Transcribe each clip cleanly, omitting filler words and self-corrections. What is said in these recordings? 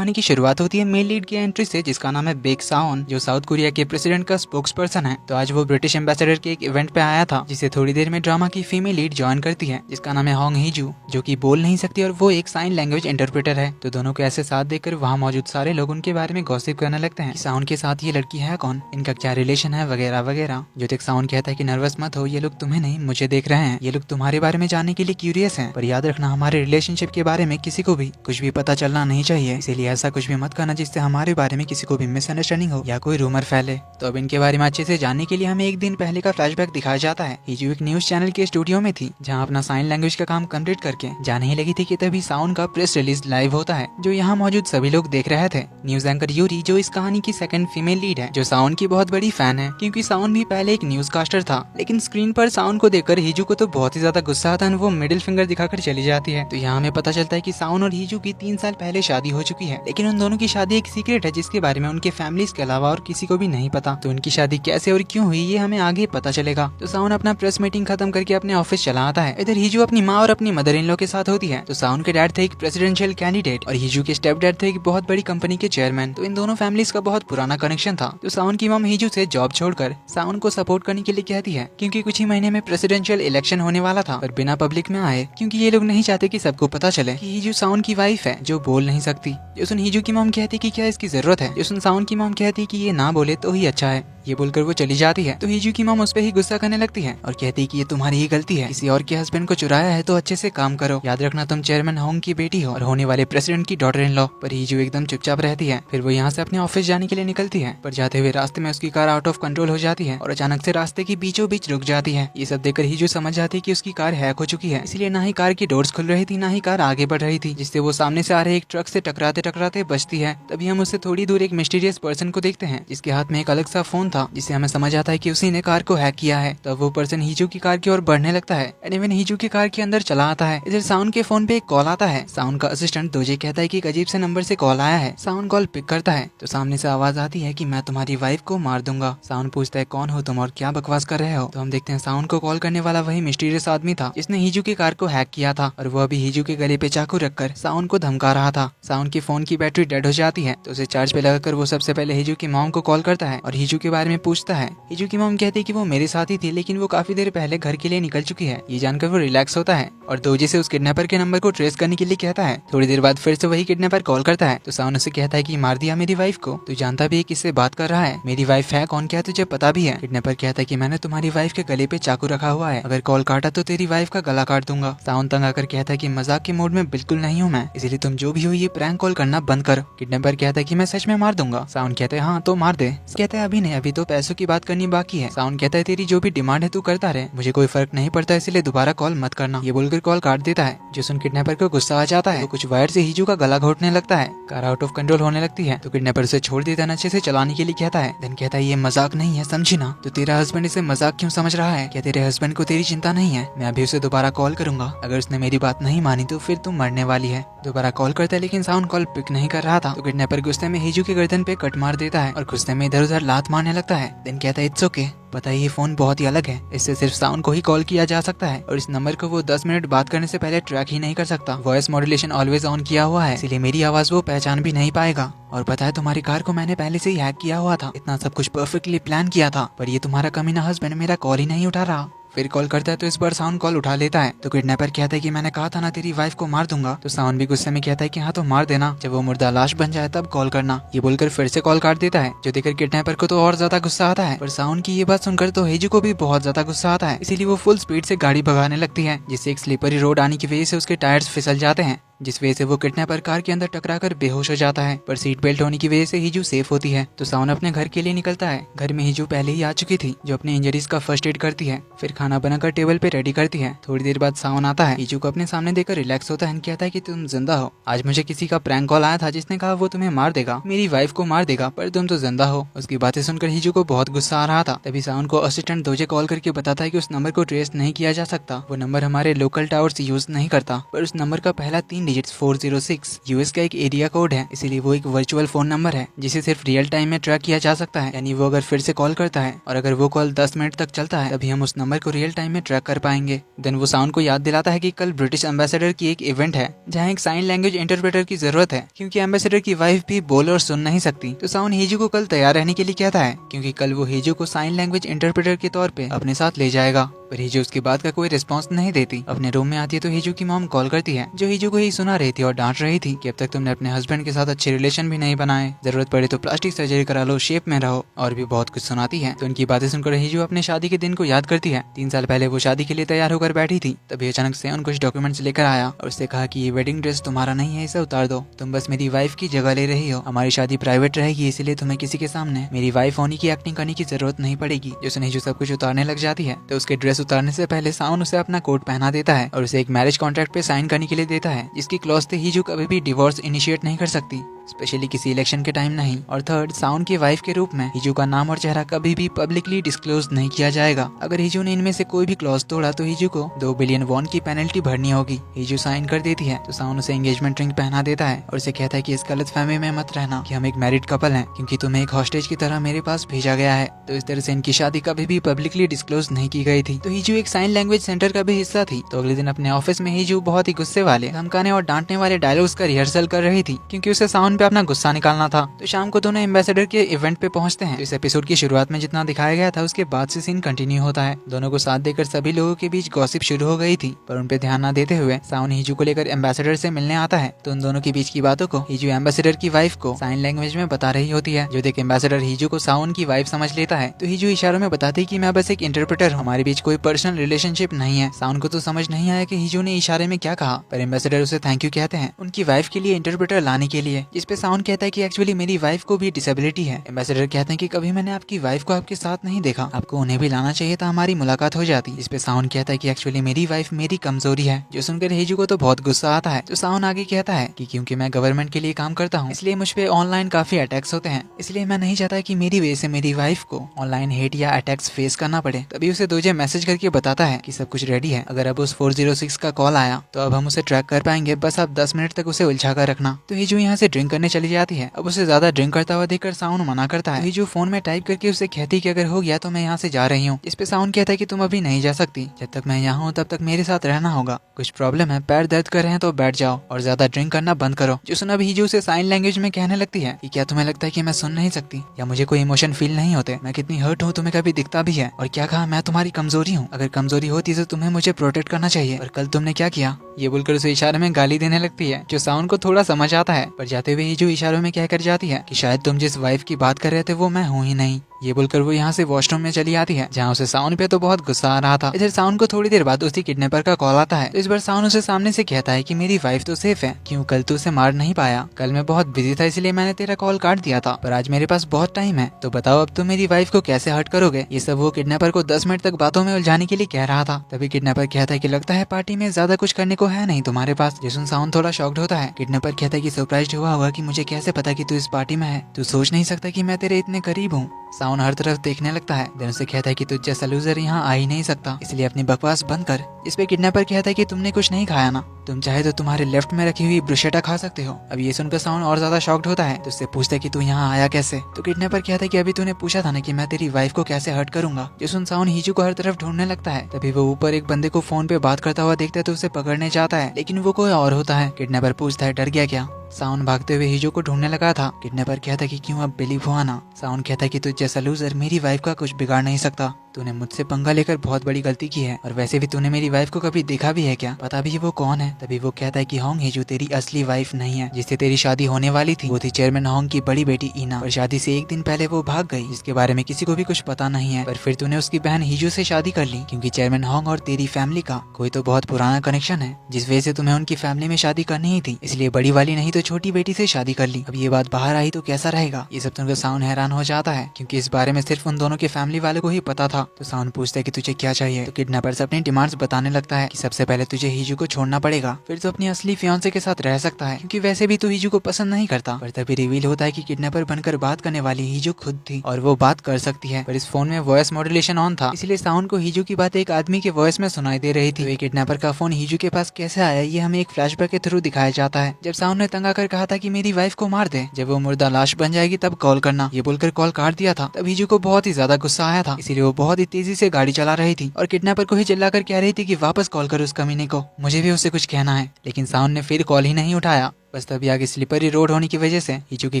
कहानी की शुरुआत होती है मेल लीड की एंट्री से, जिसका नाम है बेक साओन, जो साउथ कोरिया के प्रेसिडेंट का स्पोक्स पर्सन है। तो आज वो ब्रिटिश एम्बेसडर के एक इवेंट पे आया था, जिसे थोड़ी देर में ड्रामा की फीमेल लीड ज्वाइन करती है, जिसका नाम है होंग हीजू, जो कि बोल नहीं सकती और वो एक साइन लैंग्वेज इंटरप्रेटर है। तो दोनों को ऐसे साथ देखकर वहाँ मौजूद सारे लोग उनके बारे में गॉसिप करने लगते हैं कि साउन के साथ ये लड़की है कौन, इनका क्या रिलेशन है, वगैरह वगैरह। जो तक साउन कहता है कि नर्वस मत हो, ये लोग तुम्हें नहीं मुझे देख रहे हैं, ये लोग तुम्हारे बारे में जानने के लिए क्यूरियस हैं, पर याद रखना हमारे रिलेशनशिप के बारे में किसी को भी कुछ भी पता चलना नहीं चाहिए, इसीलिए ऐसा कुछ भी मत करना जिससे हमारे बारे में किसी को भी मिसअंडरस्टैंडिंग हो या कोई रूमर फैले। तो अब इनके बारे में अच्छे से जानने के लिए हमें एक दिन पहले का फ्लैशबैक दिखाया जाता है। हीजू एक न्यूज चैनल के स्टूडियो में थी, जहां अपना साइन लैंग्वेज का काम कंप्लीट करके जाने ही लगी थी कि तभी साउन का प्रेस रिलीज लाइव होता है, जो यहाँ मौजूद सभी लोग देख रहे थे। न्यूज एंकर यूरी, जो इस कहानी की सेकंड फीमेल लीड है, जो साउन की बहुत बड़ी फैन है, क्योंकि साउन भी पहले एक न्यूज कास्टर था। लेकिन स्क्रीन पर साउन को देखकर हीजू को तो बहुत ही ज्यादा गुस्सा आता है, वो मिडिल फिंगर दिखाकर चली जाती है। तो यहाँ हमें पता चलता है कि साउन और हीजू की 3 साल पहले शादी हो चुकी है, लेकिन उन दोनों की शादी एक सीक्रेट है, जिसके बारे में उनके फैमिलीज के अलावा और किसी को भी नहीं पता। तो उनकी शादी कैसे और क्यों हुई ये हमें आगे पता चलेगा। तो साउन अपना प्रेस मीटिंग खत्म करके अपने ऑफिस चला आता है। इधर हीजू अपनी माँ और अपनी मदर इन लॉ के साथ होती है। तो साउन के डैड थे एक प्रेसिडेंशियल कैंडिडेट और हीजू के स्टेप डैड थे एक बहुत बड़ी कंपनी के चेयरमैन। तो इन दोनों फैमिलीज का बहुत पुराना कनेक्शन था। तो साउन की मम हीजू से जॉब छोड़कर साउन को सपोर्ट करने के लिए कहती है, क्योंकि कुछ ही महीने में प्रेसिडेंशियल इलेक्शन होने वाला था, पर बिना पब्लिक में आए, क्योंकि ये लोग नहीं चाहते कि सबको पता चले कि हीजू साउन की वाइफ है जो बोल नहीं सकती। जो सुन हीजू की मम कहती कि क्या इसकी जरूरत है, जो सुन साउन की मम कहती कि ये ना बोले तो ही अच्छा है। ये बोलकर वो चली जाती है। तो हीजू की मम उस पे ही गुस्सा करने लगती है और कहती है कि ये तुम्हारी ही गलती है, किसी और के हस्बैंड को चुराया है तो अच्छे से काम करो, याद रखना तुम चेयरमैन होंग की बेटी हो और होने वाले प्रेसिडेंट की डॉटर इन लॉ। पर हीजू एकदम चुपचाप रहती है। फिर वो यहाँ से अपने ऑफिस जाने के लिए निकलती है, पर जाते हुए रास्ते में उसकी कार आउट ऑफ कंट्रोल हो जाती है और अचानक से रास्ते की बीचों बीच रुक जाती है। ये सब देखकर हीजू समझ जाती है कि उसकी कार हैक हो चुकी है, इसलिए ना ही कार की डोर्स खुल रही थी, ना ही कार आगे बढ़ रही थी, जिससे वो सामने से आ रहे एक ट्रक से टकराते टकराते बचती है। तभी हम उससे थोड़ी दूर एक मिस्टीरियस पर्सन को देखते हैं, जिसके हाथ में एक अलग सा फोन था, जिससे हमें समझ आता है कि उसी ने कार को हैक किया है। तब वो पर्सन हीजू की कार की ओर बढ़ने लगता है एंड इवन हीजू की कार के अंदर चला आता है। इधर साउन के फोन पे एक कॉल आता है। साउन का असिस्टेंट दोजे कहता है कि एक अजीब से नंबर से कॉल आया है। साउन कॉल पिक करता है तो सामने से आवाज आती है कि मैं तुम्हारी वाइफ को मार दूंगा। साउन पूछता है कौन हो तुम और क्या बकवास कर रहे हो। तो हम देखते हैं साउन को कॉल करने वाला वही मिस्टीरियस आदमी था, जिसने हीजू की कार को हैक किया था और वो अभी हीजू के गले पे चाकू रखकर साउन को धमका रहा था। साउन की फोन की बैटरी डेड हो जाती है, तो उसे चार्ज पे लगाकर वो सबसे पहले हीजू की मॉम को कॉल करता है और हीजू के बारे में पूछता है। हीजू की मॉम कहती है कि वो मेरे साथ ही थी, लेकिन वो काफी देर पहले घर के लिए निकल चुकी है। ये जानकर वो रिलैक्स होता है और दोजे से उस किडनैपर के नंबर को ट्रेस करने के लिए कहता है। थोड़ी देर बाद फिर से वही किडनैपर कॉल करता है, तो साउन उसे कहता है कि मार दिया मेरी वाइफ को। तू जानता भी है किससे बात कर रहा है, मेरी वाइफ है कौन, क्या तुझे पता भी है। किडनैपर कहता है कि मैंने तुम्हारी वाइफ के गले पे चाकू रखा हुआ है, अगर कॉल काटा तो तेरी वाइफ का गला काट दूंगा। साउन तंग आकर कहता है कि मजाक के मूड में बिल्कुल नहीं हूँ मैं, इसलिए तुम जो भी हो ये प्रैंक कॉल करना बंद करो। किडनैपर कहता है कि मैं सच में मार दूंगा। साउन कहता है हाँ तो मार दे। कहता है अभी नहीं, अभी तो पैसों की बात करनी बाकी है। साउन कहता है तेरी जो भी डिमांड है तू करता रहे, मुझे कोई फर्क नहीं पड़ता, इसलिए दोबारा कॉल मत करना। ये बोलकर कॉल काट देता है। जो सुन किडनैपर को गुस्सा आ जाता है, वो कुछ वायर से हीजू का गला घोटने लगता है। कार आउट ऑफ कंट्रोल होने लगती है, तो किडनैपर उसे छोड़ देता है, अच्छे से चलाने के लिए कहता है। देन कहता है ये मजाक नहीं है, समझी ना। तो तेरा हस्बैंड इसे मजाक क्यों समझ रहा है, क्या तेरे हस्बैंड को तेरी चिंता नहीं है। मैं अभी उसे दोबारा कॉल करूंगा, अगर उसने मेरी बात नहीं मानी तो फिर तुम मरने वाली है। दोबारा कॉल करता है, लेकिन साउंड कॉल पिक नहीं कर रहा था। तो किडनैपर गुस्से में हीजू की गर्दन पे कट मार देता है और गुस्से में इधर उधर लात मारने लगता है। देन कहता है इट्स ओके, पता है ये फोन बहुत ही अलग है, इससे सिर्फ साउंड को ही कॉल किया जा सकता है और इस नंबर को वो 10 मिनट बात करने से पहले ट्रैक ही नहीं कर सकता। वॉइस मॉड्यूलेशन ऑलवेज ऑन किया हुआ है, इसलिए मेरी आवाज वो पहचान भी नहीं पाएगा। और पता है तुम्हारी कार को मैंने पहले से ही हैक किया हुआ था, इतना सब कुछ परफेक्टली प्लान किया था, पर ये तुम्हारा कमीना हस्बैंड मेरा कॉल ही नहीं उठा रहा। फिर कॉल करता है तो इस बार साउंड कॉल उठा लेता है। तो किडनैपर कहता है कि मैंने कहा था ना तेरी वाइफ को मार दूंगा। तो साउंड भी गुस्से में कहता है कि हाँ तो मार देना, जब वो मुर्दा लाश बन जाए तब कॉल करना। ये बोलकर फिर से कॉल काट देता है, जो देखकर किडनैपर को तो और ज्यादा गुस्सा आता है। पर साउंड की ये बात सुनकर तो हेजू को भी बहुत ज्यादा गुस्सा आता है, इसीलिए वो फुल स्पीड से गाड़ी भगाने लगती है, जिससे एक स्लीपरी रोड आने की वजह से उसके टायर्स फिसल जाते हैं, जिस वजह से वो किडनैपर कार के अंदर टकराकर बेहोश हो जाता है। पर सीट बेल्ट होने की वजह से हीजू सेफ होती है। तो साउन अपने घर के लिए निकलता है। घर में हीजू पहले ही आ चुकी थी, जो अपने इंजरीज का फर्स्ट एड करती है, फिर खाना बनाकर टेबल पे रेडी करती है। थोड़ी देर बाद साउन आता है, हीजू को अपने सामने देखकर रिलैक्स होता है, कहता है कि तुम जिंदा हो। आज मुझे किसी का प्रैंक कॉल आया था, जिसने कहा वो तुम्हें मार देगा, मेरी वाइफ को मार देगा, पर तुम तो जिंदा हो। उसकी बातें सुनकर हीजू को बहुत गुस्सा आ रहा था। तभी साउन को असिस्टेंट दोजे कॉल करके बताता है कि उस नंबर को ट्रेस नहीं किया जा सकता, वो नंबर हमारे लोकल टावर्स यूज नहीं करता, पर उस नंबर का पहला 3 डिजिट्स 406 यूएस का एक एरिया कोड है, इसीलिए वो एक वर्चुअल फोन नंबर है जिसे सिर्फ रियल टाइम में ट्रैक किया जा सकता है। यानी वो अगर फिर से कॉल करता है और अगर वो कॉल 10 मिनट तक चलता है तभी हम उस नंबर को रियल टाइम में ट्रैक कर पाएंगे। देन वो साउंड को याद दिलाता है कि कल ब्रिटिश एम्बेसडर की एक इवेंट है जहाँ एक साइन लैंग्वेज इंटरप्रेटर की जरूरत है, क्योंकि एम्बेसडर की वाइफ भी बोल और सुन नहीं सकती। तो साउंड हीजू को कल तैयार रहने के लिए कहता है, क्योंकि कल वो हीजू को साइन लैंग्वेज इंटरप्रेटर के तौर पे अपने साथ ले जाएगा। पर हीजू उसकी बात का कोई रिस्पॉन्स नहीं देती। अपने रूम में आती है तो हीजू की मॉम कॉल करती है, जो हीजू को ही सुना रही थी और डांट रही थी कि अब तक तुमने अपने हस्बैंड के साथ अच्छे रिलेशन भी नहीं बनाए, जरूरत पड़े तो प्लास्टिक सर्जरी करा लो, शेप में रहो, और भी बहुत कुछ सुनाती है। तो उनकी बातें सुनकर हीजू अपने शादी के दिन को याद करती है। 3 साल पहले वो शादी के लिए तैयार होकर बैठी थी, तभी अचानक से उन कुछ डॉक्यूमेंट्स लेकर आया और उससे कहा कि ये वेडिंग ड्रेस तुम्हारा नहीं है, इसे उतार दो, तुम बस मेरी वाइफ की जगह ले रही हो, हमारी शादी प्राइवेट रहेगी, इसीलिए तुम्हें किसी के सामने मेरी वाइफ होने की एक्टिंग करने की जरूरत नहीं पड़ेगी। जो सुन हीजू सब कुछ उतारने लग जाती है तो उसके ड्रेस उतारने से पहले साउन उसे अपना कोट पहना देता है और उसे एक मैरिज कॉन्ट्रैक्ट पे साइन करने के लिए देता है, जिसकी क्लॉज से हीजू कभी भी डिवोर्स इनिशिएट नहीं कर सकती, स्पेशली किसी इलेक्शन के टाइम नहीं। और थर्ड, साउन की वाइफ के रूप में हीजू का नाम और चेहरा कभी भी पब्लिकली डिस्क्लोज नहीं किया जाएगा। अगर हीजू ने इनमें से कोई भी क्लॉज तोड़ा तो हीजू को 2 बिलियन वॉन की पेनल्टी भरनी होगी। हीजू साइन कर देती है तो साउन उसे एंगेजमेंट रिंग पहना देता है और उसे कहता है कि इस गलतफहमी में मत रहना कि हम एक मैरिड कपल हैं, क्योंकि तुम्हें एक हॉस्टेज की तरह मेरे पास भेजा गया है। तो इस तरह से इनकी शादी कभी भी पब्लिकली डिस्क्लोज नहीं की गई थी। तो हीजू एक साइन लैंग्वेज सेंटर का भी हिस्सा थी। तो अगले दिन अपने ऑफिस में हीजू बहुत ही गुस्से वाले, धमकाने और डांटने वाले डायलॉग्स का रिहर्सल कर रही थी, क्योंकि उसे साउन पे अपना गुस्सा निकालना था। तो शाम को दोनों एम्बेसडर के इवेंट पे पहुंचते हैं। तो इस एपिसोड की शुरुआत में जितना दिखाया गया था उसके बाद से सीन कंटिन्यू होता है। दोनों को साथ देकर सभी लोगों के बीच गॉसिप शुरू हो गई थी, पर उन पे ध्यान न देते हुए साउन हीजू को लेकर एम्बेसडर से मिलने आता है। तो उन दोनों के बीच की बातों को हीजू एम्बेसडर की वाइफ को साइन लैंग्वेज में बता रही होती है, जो देख एम्बेसडर हीजू को साउन की वाइफ समझ लेता है। तो हीजू इशारों में बताती कि मैं बस एक इंटरप्रेटर हूँ, हमारे बीच कोई पर्सनल रिलेशनशिप नहीं है। साउन को तो समझ नहीं आया कि हीजू ने इशारे में क्या कहा, पर एम्बेसडर उसे थैंक यू कहते हैं उनकी वाइफ के लिए इंटरप्रेटर लाने के लिए, जिसपे साउन कहता है कि एक्चुअली मेरी वाइफ को भी डिसेबिलिटी है। एम्बेसडर कहते हैं कि कभी मैंने आपकी वाइफ को आपके साथ नहीं देखा, आपको उन्हें भी लाना चाहिए था, हमारी मुलाकात हो जाती। इस पे साउन कहता है कि एक्चुअली मेरी वाइफ मेरी कमजोरी है। जो सुनकर हीजू को तो बहुत गुस्सा आता है। तो साउन आगे कहता है कि क्योंकि मैं गवर्नमेंट के लिए काम करता हूँ, इसलिए मुझ पे ऑनलाइन काफी अटैक्स होते हैं, इसलिए मैं नहीं चाहता कि मेरी वजह से मेरी वाइफ को ऑनलाइन हेट या अटैक्स फेस करना पड़े। तभी उसे दोजे मैसेज करके बताता है कि सब कुछ रेडी है, अगर अब उस 406 का कॉल आया तो अब हम उसे ट्रैक कर पाएंगे, बस आप 10 मिनट तक उसे उलझा कर रखना। तो हीजू यहाँ से ड्रिंक करने चली जाती है। अब उसे ज्यादा ड्रिंक करता हुआ देखकर साउन मना करता है। हीजू फोन में टाइप करके उसे कहती कि अगर हो गया तो मैं यहाँ से जा रही हूँ। इस पे साउन कहता है कि तुम अभी नहीं जा सकती, जब तक मैं यहाँ हूँ तब तक मेरे साथ रहना होगा, कुछ प्रॉब्लम है, पैर दर्द कर रहे हैं तो बैठ जाओ और ज्यादा ड्रिंक करना बंद करो। जो सुन अब हीजू से साइन लैंग्वेज में कहने लगती है कि क्या तुम्हें लगता है कि मैं सुन नहीं सकती या मुझे कोई इमोशन फील नहीं होते, मैं कितनी हर्ट हूँ तुम्हें कभी दिखता भी है, और क्या कहा मैं तुम्हारी कमजोरी हूँ, अगर कमजोरी होती तो तुम्हें मुझे प्रोटेक्ट करना चाहिए, और कल तुमने क्या किया। ये बोलकर उसे इशारे में गाली देने लगती है, जो साउन को थोड़ा समझ आता है, पर जाते हुए हीजू इशारों में कहकर जाती है कि शायद तुम जिस वाइफ की बात कर रहे थे वो मैं हूँ ही नहीं। ये बोलकर वो यहाँ से वॉशरूम में चली आती है, जहाँ उसे साउन पे तो बहुत गुस्सा आ रहा था। इधर साउन को थोड़ी देर बाद उसकी किडनैपर का कॉल आता है। तो इस बार साउन उसे सामने से कहता है कि मेरी वाइफ तो सेफ है, क्यों कल तू उसे मार नहीं पाया, कल मैं बहुत बिजी था इसलिए मैंने तेरा कॉल काट दिया था, पर आज मेरे पास बहुत टाइम है, तो बताओ अब तुम मेरी वाइफ को कैसे हर्ट करोगे। ये सब वो किडनैपर को 10 मिनट तक बातों में उलझाने के लिए कह रहा था। तभी किडनैपर कहता है कि लगता है पार्टी में ज्यादा कुछ करने को है नहीं तुम्हारे पास। जिसमें साउन थोड़ा शॉक्ड होता है। किडनैपर कहता है कि सरप्राइज्ड हुआ होगा कि मुझे कैसे पता कि तू इस पार्टी में है, तू सोच नहीं सकता कि मैं तेरे इतने करीब हूँ। साउन हर तरफ देखने लगता है, देन उसे कहता है कि तुझ जैसा लूजर यहाँ आ ही नहीं सकता, इसलिए अपनी बकवास बंद कर। इस पे किडनैपर कहता है कि तुमने कुछ नहीं खाया ना, तुम चाहे तो तुम्हारे लेफ्ट में रखी हुई ब्रुशेटा खा सकते हो। अब ये सुनकर साउन और ज्यादा शॉक्ड होता है, तो उससे पूछता है कि तू यहाँ आया कैसे। तो किडनैपर कहता है कि अभी तूने पूछा था ना कि मैं तेरी वाइफ को कैसे हर्ट करूंगा। जो सुन साउन हीजू को हर तरफ ढूंढने लगता है। तभी वो ऊपर एक बंदे को फोन पे बात करता हुआ देखता है, तो उसे पकड़ने जाता है, लेकिन वो कोई और होता है। किडनैपर पूछता है डर गया क्या। साउन भागते हुए हीजू को ढूंढने लगा था। किडनैपर कहता है कि क्यों अब बिलीव हुआ ना। साउन कहता है कि तुझ जैसा लूजर मेरी वाइफ का कुछ बिगाड़ नहीं सकता, तूने मुझसे पंगा लेकर बहुत बड़ी गलती की है, और वैसे भी तूने मेरी वाइफ को कभी देखा भी है क्या, पता भी है वो कौन है। तभी वो कहता है कि होंग हीजू तेरी असली वाइफ नहीं है, जिससे तेरी शादी होने वाली थी वो थी चेयरमैन होंग की बड़ी बेटी ईना, और शादी से एक दिन पहले वो भाग गई, जिसके बारे में किसी को भी कुछ पता नहीं है। पर फिर तूने उसकी बहन हीजू से शादी कर ली, क्योंकि चेयरमैन होंग और तेरी फैमिली का कोई तो बहुत पुराना कनेक्शन है, जिस वजह से तुम्हें उनकी फैमिली में शादी करनी ही थी, इसलिए बड़ी वाली नहीं तो छोटी बेटी से शादी कर ली। अब ये बात बाहर आई तो कैसा रहेगा। ये सब सुनकर साउन हैरान हो जाता है, क्योंकि इस बारे में सिर्फ उन दोनों के फैमिली वालों को ही पता था। था। तो साउन पूछता है कि तुझे क्या चाहिए। तो किडनैपर से अपनी डिमांड्स बताने लगता है कि सबसे पहले तुझे हीजू को छोड़ना पड़ेगा, फिर तो अपनी असली फियांसे के साथ रह सकता है, क्योंकि वैसे भी तो हीजू को पसंद नहीं करता। पर तभी रिवील होता है कि किडनैपर बनकर बात करने वाली हीजू खुद थी और वो बात कर सकती है। पर इस फोन में वॉइस मॉड्यूलेशन ऑन था, इसलिए साउन को हीजू की बात एक आदमी के वॉइस में सुनाई दे रही थी। तो किडनैपर का फोन हीजू के पास कैसे आया ये हमें एक फ्लैशबैक के थ्रू दिखाया जाता है। जब साउन ने तंग आकर कहा था कि मेरी वाइफ को मार दे, जब वो मुर्दा लाश बन जाएगी तब कॉल करना, ये बोलकर कॉल काट दिया था। तब हीजू को बहुत ही ज्यादा गुस्सा आया था, इसीलिए वो बहुत ही तेजी से गाड़ी चला रही थी और किडनैपर को ही चिल्लाकर कह रही थी कि वापस कॉल कर उस कमीने को, मुझे भी उससे कुछ कहना है। लेकिन साउन ने फिर कॉल ही नहीं उठाया। बस तभी आगे स्लिपरी रोड होने की वजह से हीजू की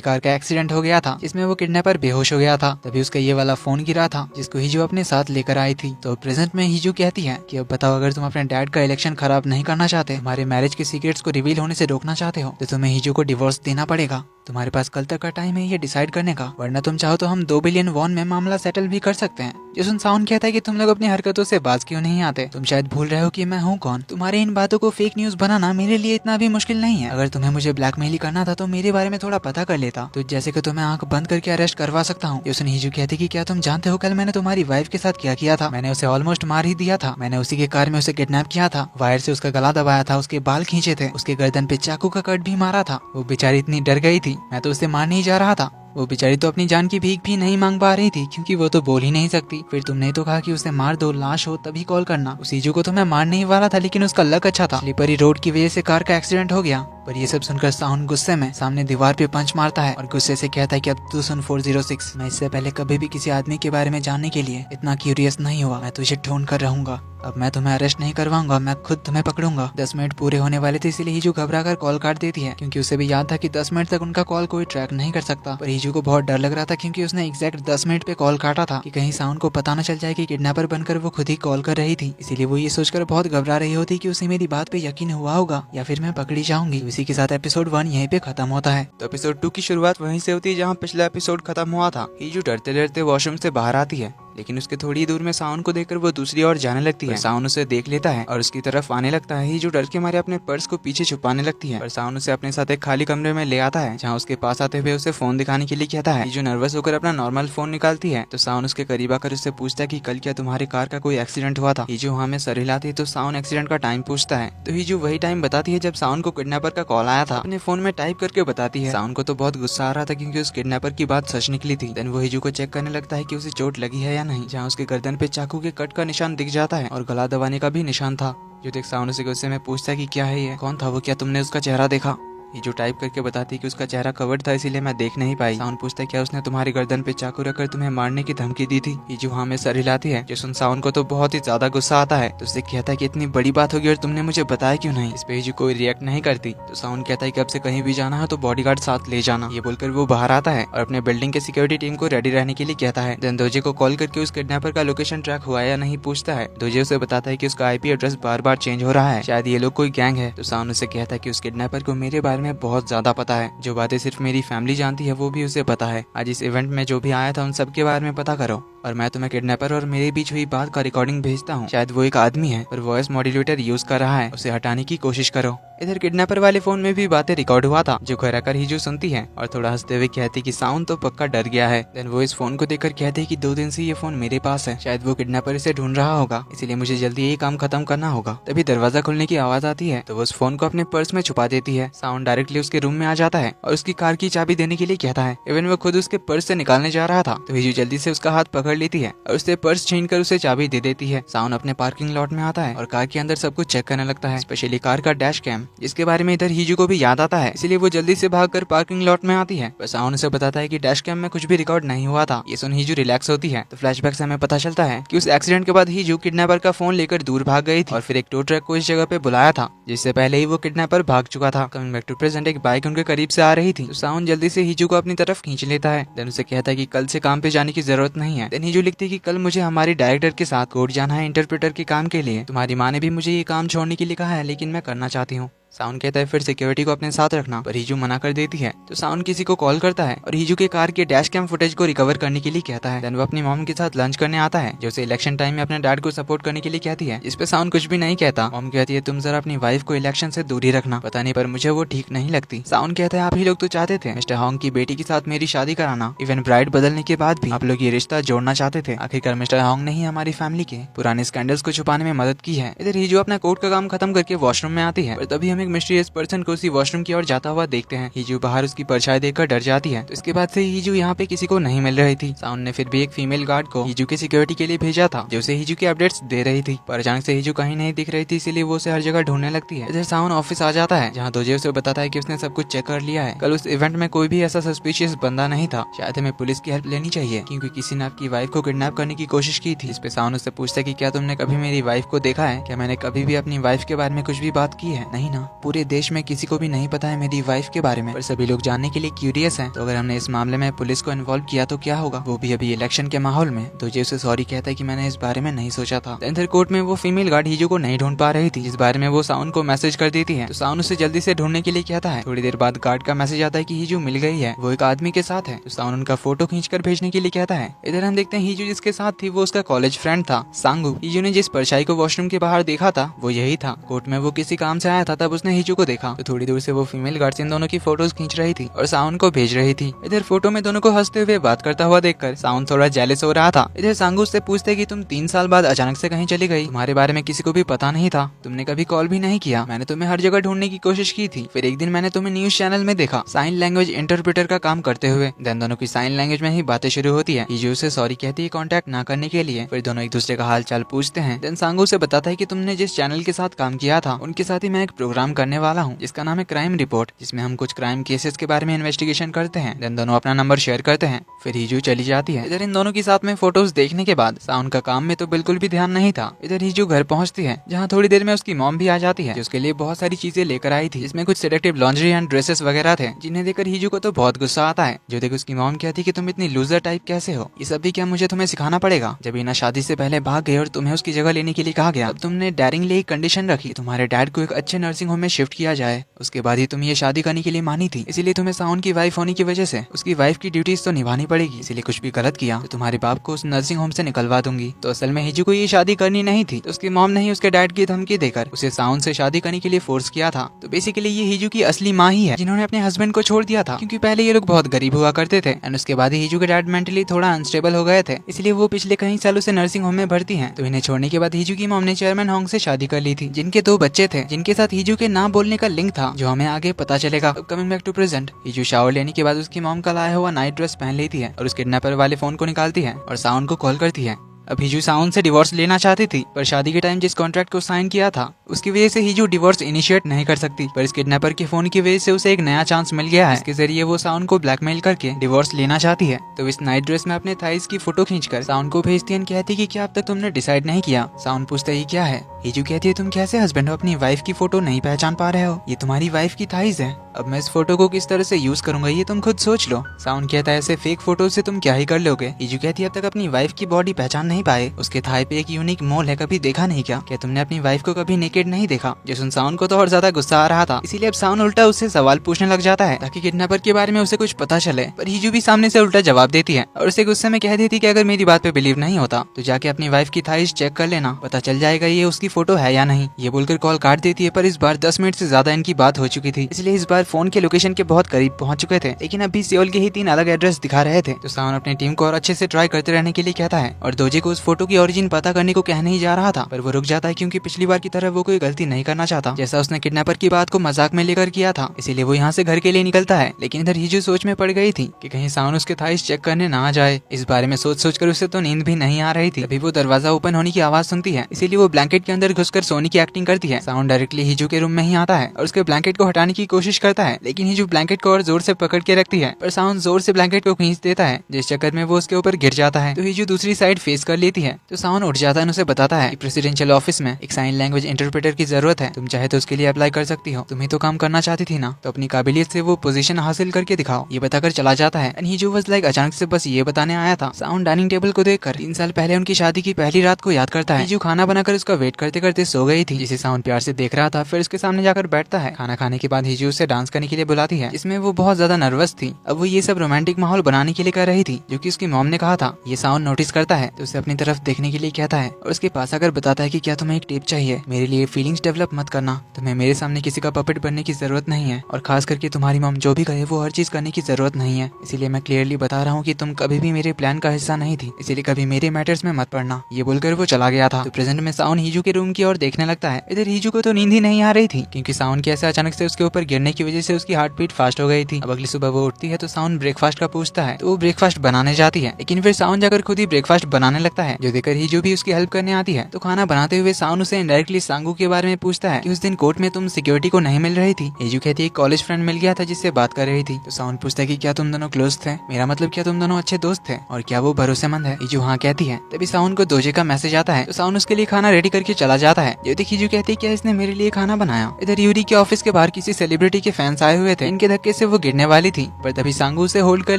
कार का एक्सीडेंट हो गया था, जिसमें वो किडनैपर बेहोश हो गया था। तभी उसका ये वाला फोन गिरा था जिसको हीजू अपने साथ लेकर आई थी। तो प्रेजेंट में हीजू कहती है कि अब बताओ, अगर तुम अपने डैड का इलेक्शन खराब नहीं करना चाहते, हमारे मैरिज के सीक्रेट्स को रिवील होने से रोकना चाहते हो, तो तुम्हें हीजू को डिवोर्स देना पड़ेगा। तुम्हारे पास कल तक का टाइम है ये डिसाइड करने का, वरना तुम चाहो तो हम 2 बिलियन वॉन में मामला सेटल भी कर सकते हैं। जिसुन साउन कहता है कि तुम लोग अपनी हरकतों से बाज क्यों नहीं आते, तुम शायद भूल रहे हो कि मैं हूँ कौन। तुम्हारे इन बातों को फेक न्यूज बनाना मेरे लिए इतना भी मुश्किल नहीं है। अगर तुम्हें मुझे ब्लैकमेल करना था तो मेरे बारे में थोड़ा पता कर लेता, तो जैसे कि तुम्हें आंख बंद करके अरेस्ट करवा सकता हूँ। जिसुन हीजू कहती कि क्या तुम जानते हो कल मैंने तुम्हारी वाइफ के साथ क्या किया था? मैंने उसे ऑलमोस्ट मार ही दिया था। मैंने उसी के कार में उसे किडनैप किया था, वायर से उसका गला दबाया था, उसके बाल खींचे थे, उसके गर्दन पे चाकू का कट भी मारा था। वो बेचारी इतनी डर गई थी, मैं तो उसे मारने ही जा रहा था। वो बेचारी तो अपनी जान की भीख भी नहीं मांग पा रही थी, क्योंकि वो तो बोल ही नहीं सकती। फिर तुमने तो कहा कि उसे मार दो, लाश हो तभी कॉल करना। उस हीजू को तो मैं मारने ही वाला था, लेकिन उसका लक अच्छा था, स्लिपरी रोड की वजह से कार का एक्सीडेंट हो गया। पर ये सब सुनकर साउन गुस्से में सामने दीवार पे पंच मारता है और गुस्से से कहता है कि अब तू सुन 406, मैं इससे पहले कभी भी किसी आदमी के बारे में जानने के लिए इतना क्यूरियस नहीं हुआ। मैं तुझे ढूंढ कर रहूंगा। अब मैं तुम्हें अरेस्ट नहीं करवाऊंगा, मैं खुद तुम्हें पकड़ूंगा। 10 मिनट पूरे होने वाले थे, इसलिए हीजू घबरा कर कॉल काट देती है, क्योंकि उसे भी याद था कि 10 मिनट तक उनका कॉल कोई ट्रैक नहीं कर सकता। पर हीजू को बहुत डर लग रहा था, क्योंकि उसने एग्जैक्ट 10 मिनट पे कॉल काटा था कि कहीं साउन को पता न चल जाए कि किडनैपर बनकर वो खुद ही कॉल कर रही थी। इसीलिए वो ये सोचकर बहुत घबरा रही होती कि उसे मेरी बात पे यकीन हुआ होगा या फिर मैं पकड़ी जाऊंगी। इसी के साथ एपिसोड 1 यहीं पे खत्म होता है। तो एपिसोड 2 की शुरुआत वहीं से होती है जहाँ पिछला एपिसोड खत्म हुआ था। हीजू डरते डरते वॉशरूम से बाहर आती है, लेकिन उसके थोड़ी दूर में साउन को देखकर वो दूसरी ओर जाने लगती है। साउन उसे देख लेता है और उसकी तरफ आने लगता है। हीजू डर के मारे अपने पर्स को पीछे छुपाने लगती है, पर साउन उसे अपने साथ एक खाली कमरे में ले आता है, जहाँ उसके पास आते हुए उसे फोन दिखाने के लिए कहता है। हीजू नर्वस होकर अपना नॉर्मल फोन निकालती है, तो साउन उसके करीब आकर उससे पूछता है कि कल क्या तुम्हारी कार का कोई एक्सीडेंट हुआ था? हीजू हाँ में सर हिलाती है, तो साउन एक्सीडेंट का टाइम पूछता है। तो हीजू वही टाइम बताती है जब साउन को किडनैपर का कॉल आया था। अपने फोन में टाइप करके बताती है। साउन को तो बहुत गुस्सा आ रहा था, क्योंकि उस किडनैपर की बात सच निकली थी। देन वो हीजू को चेक करने लगता है कि उसे चोट लगी है या नहीं, जहाँ उसके गर्दन पे चाकू के कट का निशान दिख जाता है और गला दबाने का भी निशान था। जो देख साउन उसे गुस्से में पूछता है कि क्या है ये, कौन था वो, क्या तुमने उसका चेहरा देखा? ये जो टाइप करके बताती है कि उसका चेहरा कवर्ड था, इसीलिए मैं देख नहीं पाई। साउन पूछता है क्या उसने तुम्हारी गर्दन पे चाकू रखकर तुम्हें मारने की धमकी दी थी? ये जो हाँ में सर हिलाती है। जिसुन साउन को तो बहुत ही ज्यादा गुस्सा आता है, तो उससे कहता है कि इतनी बड़ी बात होगी और तुमने मुझे बताया क्यों नहीं? इस पे हीजू कोई रिएक्ट नहीं करती। तो साउन कहता है कि अब से कहीं भी जाना है तो बॉडीगार्ड साथ ले जाना। ये बोलकर वो बाहर आता है और अपने बिल्डिंग के सिक्योरिटी टीम को रेडी रहने के लिए कहता है। देन दोजे को कॉल करके उस किडनैपर का लोकेशन ट्रैक हुआ या नहीं पूछता है। दोजे उसे बताता है कि उसका IP एड्रेस बार बार चेंज हो रहा है, शायद ये लोग कोई गैंग है। तो साउन उसे कहता है कि उस किडनैपर को मेरे बारे में बहुत ज्यादा पता है, जो बातें सिर्फ मेरी फैमिली जानती है वो भी उसे पता है। आज इस इवेंट में जो भी आया था उन सब के बारे में पता करो, और मैं तुम्हें किडनैपर और मेरे बीच हुई बात का रिकॉर्डिंग भेजता हूँ। शायद वो एक आदमी है और वॉइस मॉड्यूलेटर यूज कर रहा है, उसे हटाने की कोशिश करो। इधर किडनैपर वाले फोन में भी बातें रिकॉर्ड हुआ था, जो घर आकर हीजू सुनती है और थोड़ा हंसते हुए कहती कि साउन तो पक्का डर गया है। देन वो इस फोन को देखकर कहते कि 2 दिन से ये फोन मेरे पास है, शायद वो किडनैपर इसे ढूंढ रहा होगा, इसीलिए मुझे जल्दी ये काम खत्म करना होगा। तभी दरवाजा खुलने की आवाज आती है, तो वो उस फोन को अपने पर्स में छुपा देती है। साउन डायरेक्टली उसके रूम में आ जाता है और उसकी कार की चाबी देने के लिए कहता है। इवन वो खुद उसके पर्स से निकालने जा रहा था, तो हीजू जल्दी से उसका हाथ पकड़ लेती है और उससे पर्स छीन कर उसे चाबी दे देती है। साउन अपने पार्किंग लॉट में आता है और कार के अंदर सब कुछ चेक करने लगता है, स्पेशली कार का डैश कैम, जिसके बारे में इधर हीजू को भी याद आता है, इसलिए वो जल्दी से भागकर पार्किंग लॉट में आती है। पर साउन उसे बताता है कि डैश कैम में कुछ भी रिकॉर्ड नहीं हुआ था। ये सुन हीजू रिलैक्स होती है। तो फ्लैशबैक से हमें पता चलता है कि उस एक्सीडेंट के बाद हीजू किडनैपर का फोन लेकर दूर भाग गई थी और फिर एक टो ट्रक को इस जगह पे बुलाया था, जिससे पहले ही वो किडनैपर भाग चुका था। कमिंग बैक टू प्रेजेंट, एक बाइक उनके करीब से आ रही थी, तो साउन जल्दी से हीजू को अपनी तरफ खींच लेता है। देन उसे कहता है कि कल से काम पे जाने की जरूरत नहीं है। देन हीजू लिखती है कि कल मुझे हमारी डायरेक्टर के साथ कोर्ट जाना है इंटरप्रेटर के काम के लिए। तुम्हारी माँ ने भी मुझे ये काम छोड़ने के लिए कहा है, लेकिन मैं करना चाहती हूँ। साउन कहता है फिर सिक्योरिटी को अपने साथ रखना, पर हीजू मना कर देती है। तो साउन किसी को कॉल करता है और हीजू के कार के डैश कैम फुटेज को रिकवर करने के लिए कहता है। देन वो अपनी मॉम के साथ लंच करने आता है, जो उसे इलेक्शन टाइम में अपने डैड को सपोर्ट करने के लिए कहती है, जिस पे साउन कुछ भी नहीं कहता। मॉम कहती है तुम जरा अपनी वाइफ को इलेक्शन से दूर ही रखना, पता नहीं पर मुझे वो ठीक नहीं लगती। साउन कहता है आप ही लोग तो चाहते थे मिस्टर हॉन्ग की बेटी के साथ मेरी शादी कराना, इवन ब्राइड बदलने के बाद भी आप लोग ये रिश्ता जोड़ना चाहते थे। आखिरकार मिस्टर हॉन्ग ने ही हमारी फैमिली के पुराने स्कैंडल्स को छुपाने में मदद की है। इधर हीजू अपना कोर्ट का काम खत्म करके वॉशरूम में आती है, पर तभी हम एक मिस्टीरियस पर्सन को उसी वॉशरूम की ओर जाता हुआ देखते हैं। हीजू बाहर उसकी परछाई देखकर डर जाती है। तो इसके बाद से हीजू यहाँ पे किसी को नहीं मिल रही थी। साउन ने फिर भी एक फीमेल गार्ड को हीजू की सिक्योरिटी के लिए भेजा था, जो उसे हीजू की अपडेट्स दे रही थी, पर अचानक से हीजू कहीं नहीं दिख रही थी, इसीलिए वो उसे हर जगह ढूंढने लगती है। इधर साउन ऑफिस आ जाता है, जहाँ दोजे उसे बताता है कि उसने सब कुछ चेक कर लिया है। कल उस इवेंट में कोई भी ऐसा सस्पिशियस बंदा नहीं था, शायद हमें पुलिस की हेल्प लेनी चाहिए, क्योंकि किसी ने आपकी वाइफ को किडनैप करने की कोशिश की थी। इस पे साउन उससे पूछता है कि क्या तुमने कभी मेरी वाइफ को देखा है? क्या मैंने कभी भी अपनी वाइफ के बारे में कुछ भी बात की है? नहीं ना, पूरे देश में किसी को भी नहीं पता है मेरी वाइफ के बारे में, पर सभी लोग जानने के लिए क्यूरियस हैं। तो अगर हमने इस मामले में पुलिस को इन्वॉल्व किया तो क्या होगा, वो भी अभी इलेक्शन के माहौल में। दोजे उसे सॉरी कहता है कि मैंने इस बारे में नहीं सोचा था। इधर कोर्ट में वो फीमेल गार्ड हीजू को नहीं ढूंढ पा रही थी, जिस बारे में वो साउन को मैसेज कर देती है। तो साउन उसे जल्दी से ढूंढने के लिए कहता है। थोड़ी देर बाद गार्ड का मैसेज आता है कि हीजू मिल गई है, वो एक आदमी के साथ है। तो साउन उनका फोटो खींचकर भेजने के लिए कहता है। इधर हम देखते हैं हीजू जिसके साथ थी वो उसका कॉलेज फ्रेंड था, सांगू। हीजू ने जिस परछाई को वॉशरूम के बाहर देखा था वो यही था। कोर्ट में वो किसी काम से आया था, तब उसने हीजू को देखा। तो थोड़ी दूर से वो फीमेल गार्ड इन दोनों की फोटोज खींच रही थी और साउन को भेज रही थी। इधर फोटो में दोनों को हंसते हुए बात करता हुआ देखकर साउन थोड़ा जेलस हो रहा था। इधर सांगू से पूछते कि तुम 3 साल बाद अचानक से कहीं चली गई, तुम्हारे बारे में किसी को भी पता नहीं था, तुमने कभी कॉल भी नहीं किया, मैंने तुम्हें हर जगह ढूंढने की कोशिश की थी। फिर एक दिन मैंने तुम्हें न्यूज चैनल में देखा साइन लैंग्वेज इंटरप्रेटर का काम करते हुए। देन दोनों की साइन लैंग्वेज में ही बातें शुरू होती है। हीजू से सॉरी कहती है कॉन्टेक्ट ना करने के लिए। फिर दोनों एक दूसरे का हाल चाल पूछते हैं। देन सांगू से बताता है कि तुमने जिस चैनल के साथ काम किया था उनके साथ ही मैं एक प्रोग्राम करने वाला हूँ, जिसका नाम है क्राइम रिपोर्ट, जिसमें हम कुछ क्राइम केसेस के बारे में इन्वेस्टिगेशन करते हैं। देन दोनों अपना नंबर शेयर करते हैं। फिर हीजू चली जाती है। इधर इन दोनों के साथ में फोटोज देखने के बाद साउन का काम में तो बिल्कुल भी ध्यान नहीं था। इधर हीजू घर पहुंचती है, जहां थोड़ी देर में उसकी मॉम भी आ जाती है, जो उसके लिए बहुत सारी चीजें लेकर आई थी, जिसमें कुछ सेलेक्टिव लॉन्ड्री एंड ड्रेसेस वगैरह थे, जिन्हें देखकर हीजू को तो बहुत गुस्सा आता है। जो देख उसकी मॉम कहती कि तुम इतनी लूजर टाइप कैसे हो, ये सब भी क्या मुझे तुम्हें सिखाना पड़ेगा? जब इना शादी से पहले भाग गए और तुम्हें उसकी जगह लेने के लिए कहा गया, तब तुमने डेयरिंगली एक कंडीशन रखी, तुम्हारे डैड को एक अच्छे नर्सिंग होम में शिफ्ट किया जाए, उसके बाद ही तुम ये शादी करने के लिए मानी थी। इसीलिए तुम्हें साउन की वाइफ होने की वजह से उसकी वाइफ की ड्यूटीज तो निभानी पड़ेगी, इसीलिए कुछ भी गलत किया तो तुम्हारे बाप को उस नर्सिंग होम से निकलवा दूंगी। तो असल में हीजू को ये शादी करनी नहीं थी, तो उसकी मॉम ने ही उसके डैड की धमकी देकर उसे साउन से शादी करने के लिए फोर्स किया था। तो बेसिकली ये हीजू की असली माँ ही है, जिन्होंने अपने हस्बैंड को छोड़ दिया था, क्योंकि पहले ये लोग बहुत गरीब हुआ करते थे एंड उसके बाद ही हीजू के डैड मेंटली थोड़ा अनस्टेबल हो गए थे, इसलिए वो पिछले कई सालों से नर्सिंग होम में भर्ती हैं। तो इन्हें छोड़ने के बाद हीजू की मॉम ने चेयरमैन हॉन्ग से शादी कर ली थी, जिनके 2 बच्चे थे, जिनके साथ हीजू के ना बोलने का लिंक था, जो हमें आगे पता चलेगा। कमिंग बैक टू प्रेजेंट, हीजू शावर लेने के बाद उसकी मॉम का लाया हुआ नाइट ड्रेस पहन लेती है और उस किडनैपर वाले फोन को निकालती है और साउन को कॉल करती है। अब हीजू साउन से डिवोर्स लेना चाहती थी, पर शादी के टाइम जिस कॉन्ट्रैक्ट को साइन किया था उसकी वजह से हीजू डिवोर्स इनिशिएट नहीं कर सकती, पर इस किडनैपर के फोन की वजह से उसे एक नया चांस मिल गया है, इसके जरिए वो साउन को ब्लैकमेल करके डिवोर्स लेना चाहती है। तो इस नाइट ड्रेस में अपने थाइस की फोटो खींचकर साउन को भेजती है, कहती कि क्या अब तक तुमने डिसाइड नहीं किया? साउन पूछता है क्या है? हीजू कहती है तुम कैसे हस्बैंड हो, अपनी वाइफ की फोटो नहीं पहचान पा रहे हो? ये तुम्हारी वाइफ की थाइस है, अब मैं इस फोटो को किस तरह से यूज करूंगा ये तुम खुद सोच लो। साउन कहता है ऐसे फेक फोटो से तुम क्या ही कर लोगे? हीजू कहती है अब तक अपनी वाइफ की बॉडी पहचान नहीं पाए, उसके थाई पे एक यूनिक मोल है, कभी देखा नहीं क्या? क्या तुमने अपनी वाइफ को कभी नेकेड नहीं देखा? जो सुन साउन को तो और ज्यादा गुस्सा आ रहा था, इसीलिए अब साउन उल्टा उससे सवाल पूछने लग जाता है ताकि किडनैपर के बारे में उसे कुछ पता चले, पर हीजू भी सामने से उल्टा जवाब देती है और उसे गुस्से में कह देती कि अगर मेरी बात पे बिलीव नहीं होता तो जाके अपनी वाइफ की थाइस चेक कर लेना, पता चल जाएगा ये उसकी फोटो है या नहीं। ये बोलकर कॉल काट देती है, पर इस बार 10 मिनट से ज्यादा इनकी बात हो चुकी थी, इसलिए इस बार फोन के लोकेशन के बहुत करीब पहुंच चुके थे, लेकिन अभी सियोल के ही 3 अलग एड्रेस दिखा रहे थे। तो साउन अपनी टीम को और अच्छे से ट्राई करते रहने के लिए कहता है और दोजे को उस फोटो की ओरिजिन पता करने को कहने ही जा रहा था, पर वो रुक जाता है क्योंकि पिछली बार की तरह वो कोई गलती नहीं करना चाहता, जैसा उसने किडनैपर की बात को मजाक में लेकर किया था, इसीलिए वो यहाँ से घर के लिए निकलता है। लेकिन इधर हीजू सोच में पड़ गई थी कि कहीं साउन उसके थाइस चेक करने ना आ जाए। इस बारे में सोच कर उसे तो नींद भी नहीं आ रही थी। अभी वो दरवाजा ओपन होने की आवाज सुनती है, इसीलिए वो ब्लैंकेट के अंदर घुसकर सोने की एक्टिंग करती है। साउन डायरेक्टली हीजू के रूम में ही आता है और उसके ब्लैंकेट को हटाने की कोशिश करता है, लेकिन हीजू ब्लैंकेट को और जोर से पकड़ के रखती है, पर साउन जोर से ब्लैंकेट को खींच देता है, जिस चक्कर में वो उसके ऊपर गिर जाता है। तो हीजू दूसरी साइड फेस कर लेती है। तो साउन उठ जाता है और उसे बताता है कि प्रेसिडेंशियल ऑफिस में एक साइन लैंग्वेज इंटरप्रेटर ऑपरेटर की जरूरत है, तुम चाहे तो उसके लिए अप्लाई कर सकती हो, तुम ही तो काम करना चाहती थी ना, तो अपनी काबिलियत से वो पोजीशन हासिल करके दिखाओ, ये बताकर चला जाता है। एंड हीजू वाज लाइक अचानक से बस ये बताने आया था। साउंड डाइनिंग टेबल को देखकर 3 साल पहले उनकी शादी की पहली रात को याद करता है। हीजू खाना बनाकर उसका वेट करते करते सो गई थी, जिसे साउंड प्यार से देख रहा था। फिर उसके सामने जाकर बैठता है। खाना खाने के बाद हीजू उसे डांस करने के लिए बुलाती है, जिसमें वो बहुत ज्यादा नर्वस थी। अब वो ये सब रोमांटिक माहौल बनाने के लिए कर रही थी, जो कि उसकी मॉम ने कहा था। ये साउंड नोटिस करता है तो उसे अपनी तरफ देखने के लिए कहता है और उसके पास आकर बताता है कि क्या तुम्हें एक टेप चाहिए, मेरे लिए फीलिंग्स डेवलप मत करना, तुम्हें मेरे सामने किसी का पपेट बनने की जरूरत नहीं है, और खास करके तुम्हारी मॉम जो भी कहे वो हर चीज करने की जरूरत नहीं है। इसीलिए मैं क्लियरली बता रहा हूँ कि तुम कभी भी मेरे प्लान का हिस्सा नहीं थी, इसीलिए कभी मेरे मैटर्स में मत पड़ना। ये बोलकर वो चला गया था। तो प्रेजेंट में साउंड हीजू के रूम की ओर देखने लगता है। इधर हीजू को तो नींद ही नहीं आ रही थी, क्योंकि साउंड के ऐसे अचानक से उसके ऊपर गिरने की वजह से उसकी हार्ट बीट फास्ट हो गई थी। अब अगली सुबह वो उठती है तो साउंड ब्रेकफास्ट का पूछता है, तो वो ब्रेकफास्ट बनाने जाती है, लेकिन फिर साउंड जाकर खुद ही ब्रेकफास्ट बनाने लगता है, जो देखकर हीजू भी उसकी हेल्प करने आती है। तो खाना बनाते हुए साउंड उसे इनडायरेक्टली सांगू के बारे में पूछता है कि उस दिन कोर्ट में तुम सिक्योरिटी को नहीं मिल रही थी। हीजू कहती है कॉलेज फ्रेंड मिल गया था जिससे बात कर रही थी। तो साउंड पूछता है कि क्या तुम दोनों क्लोज थे, मेरा मतलब क्या तुम दोनों अच्छे दोस्त थे, और क्या वो भरोसेमंद है। हीजू हाँ कहती है। तभी साउंड को दोजे का मैसेज आता है, तो साउंड उसके लिए खाना रेडी करके चला जाता है। जो हीजू कहती है क्या इसने मेरे लिए खाना बनाया। इधर यूरी के ऑफिस के बाहर किसी सेलिब्रिटी के फैंस आए हुए थे, इनके धक्के से वो गिरने वाली थी, पर तभी सांगू उसे होल्ड कर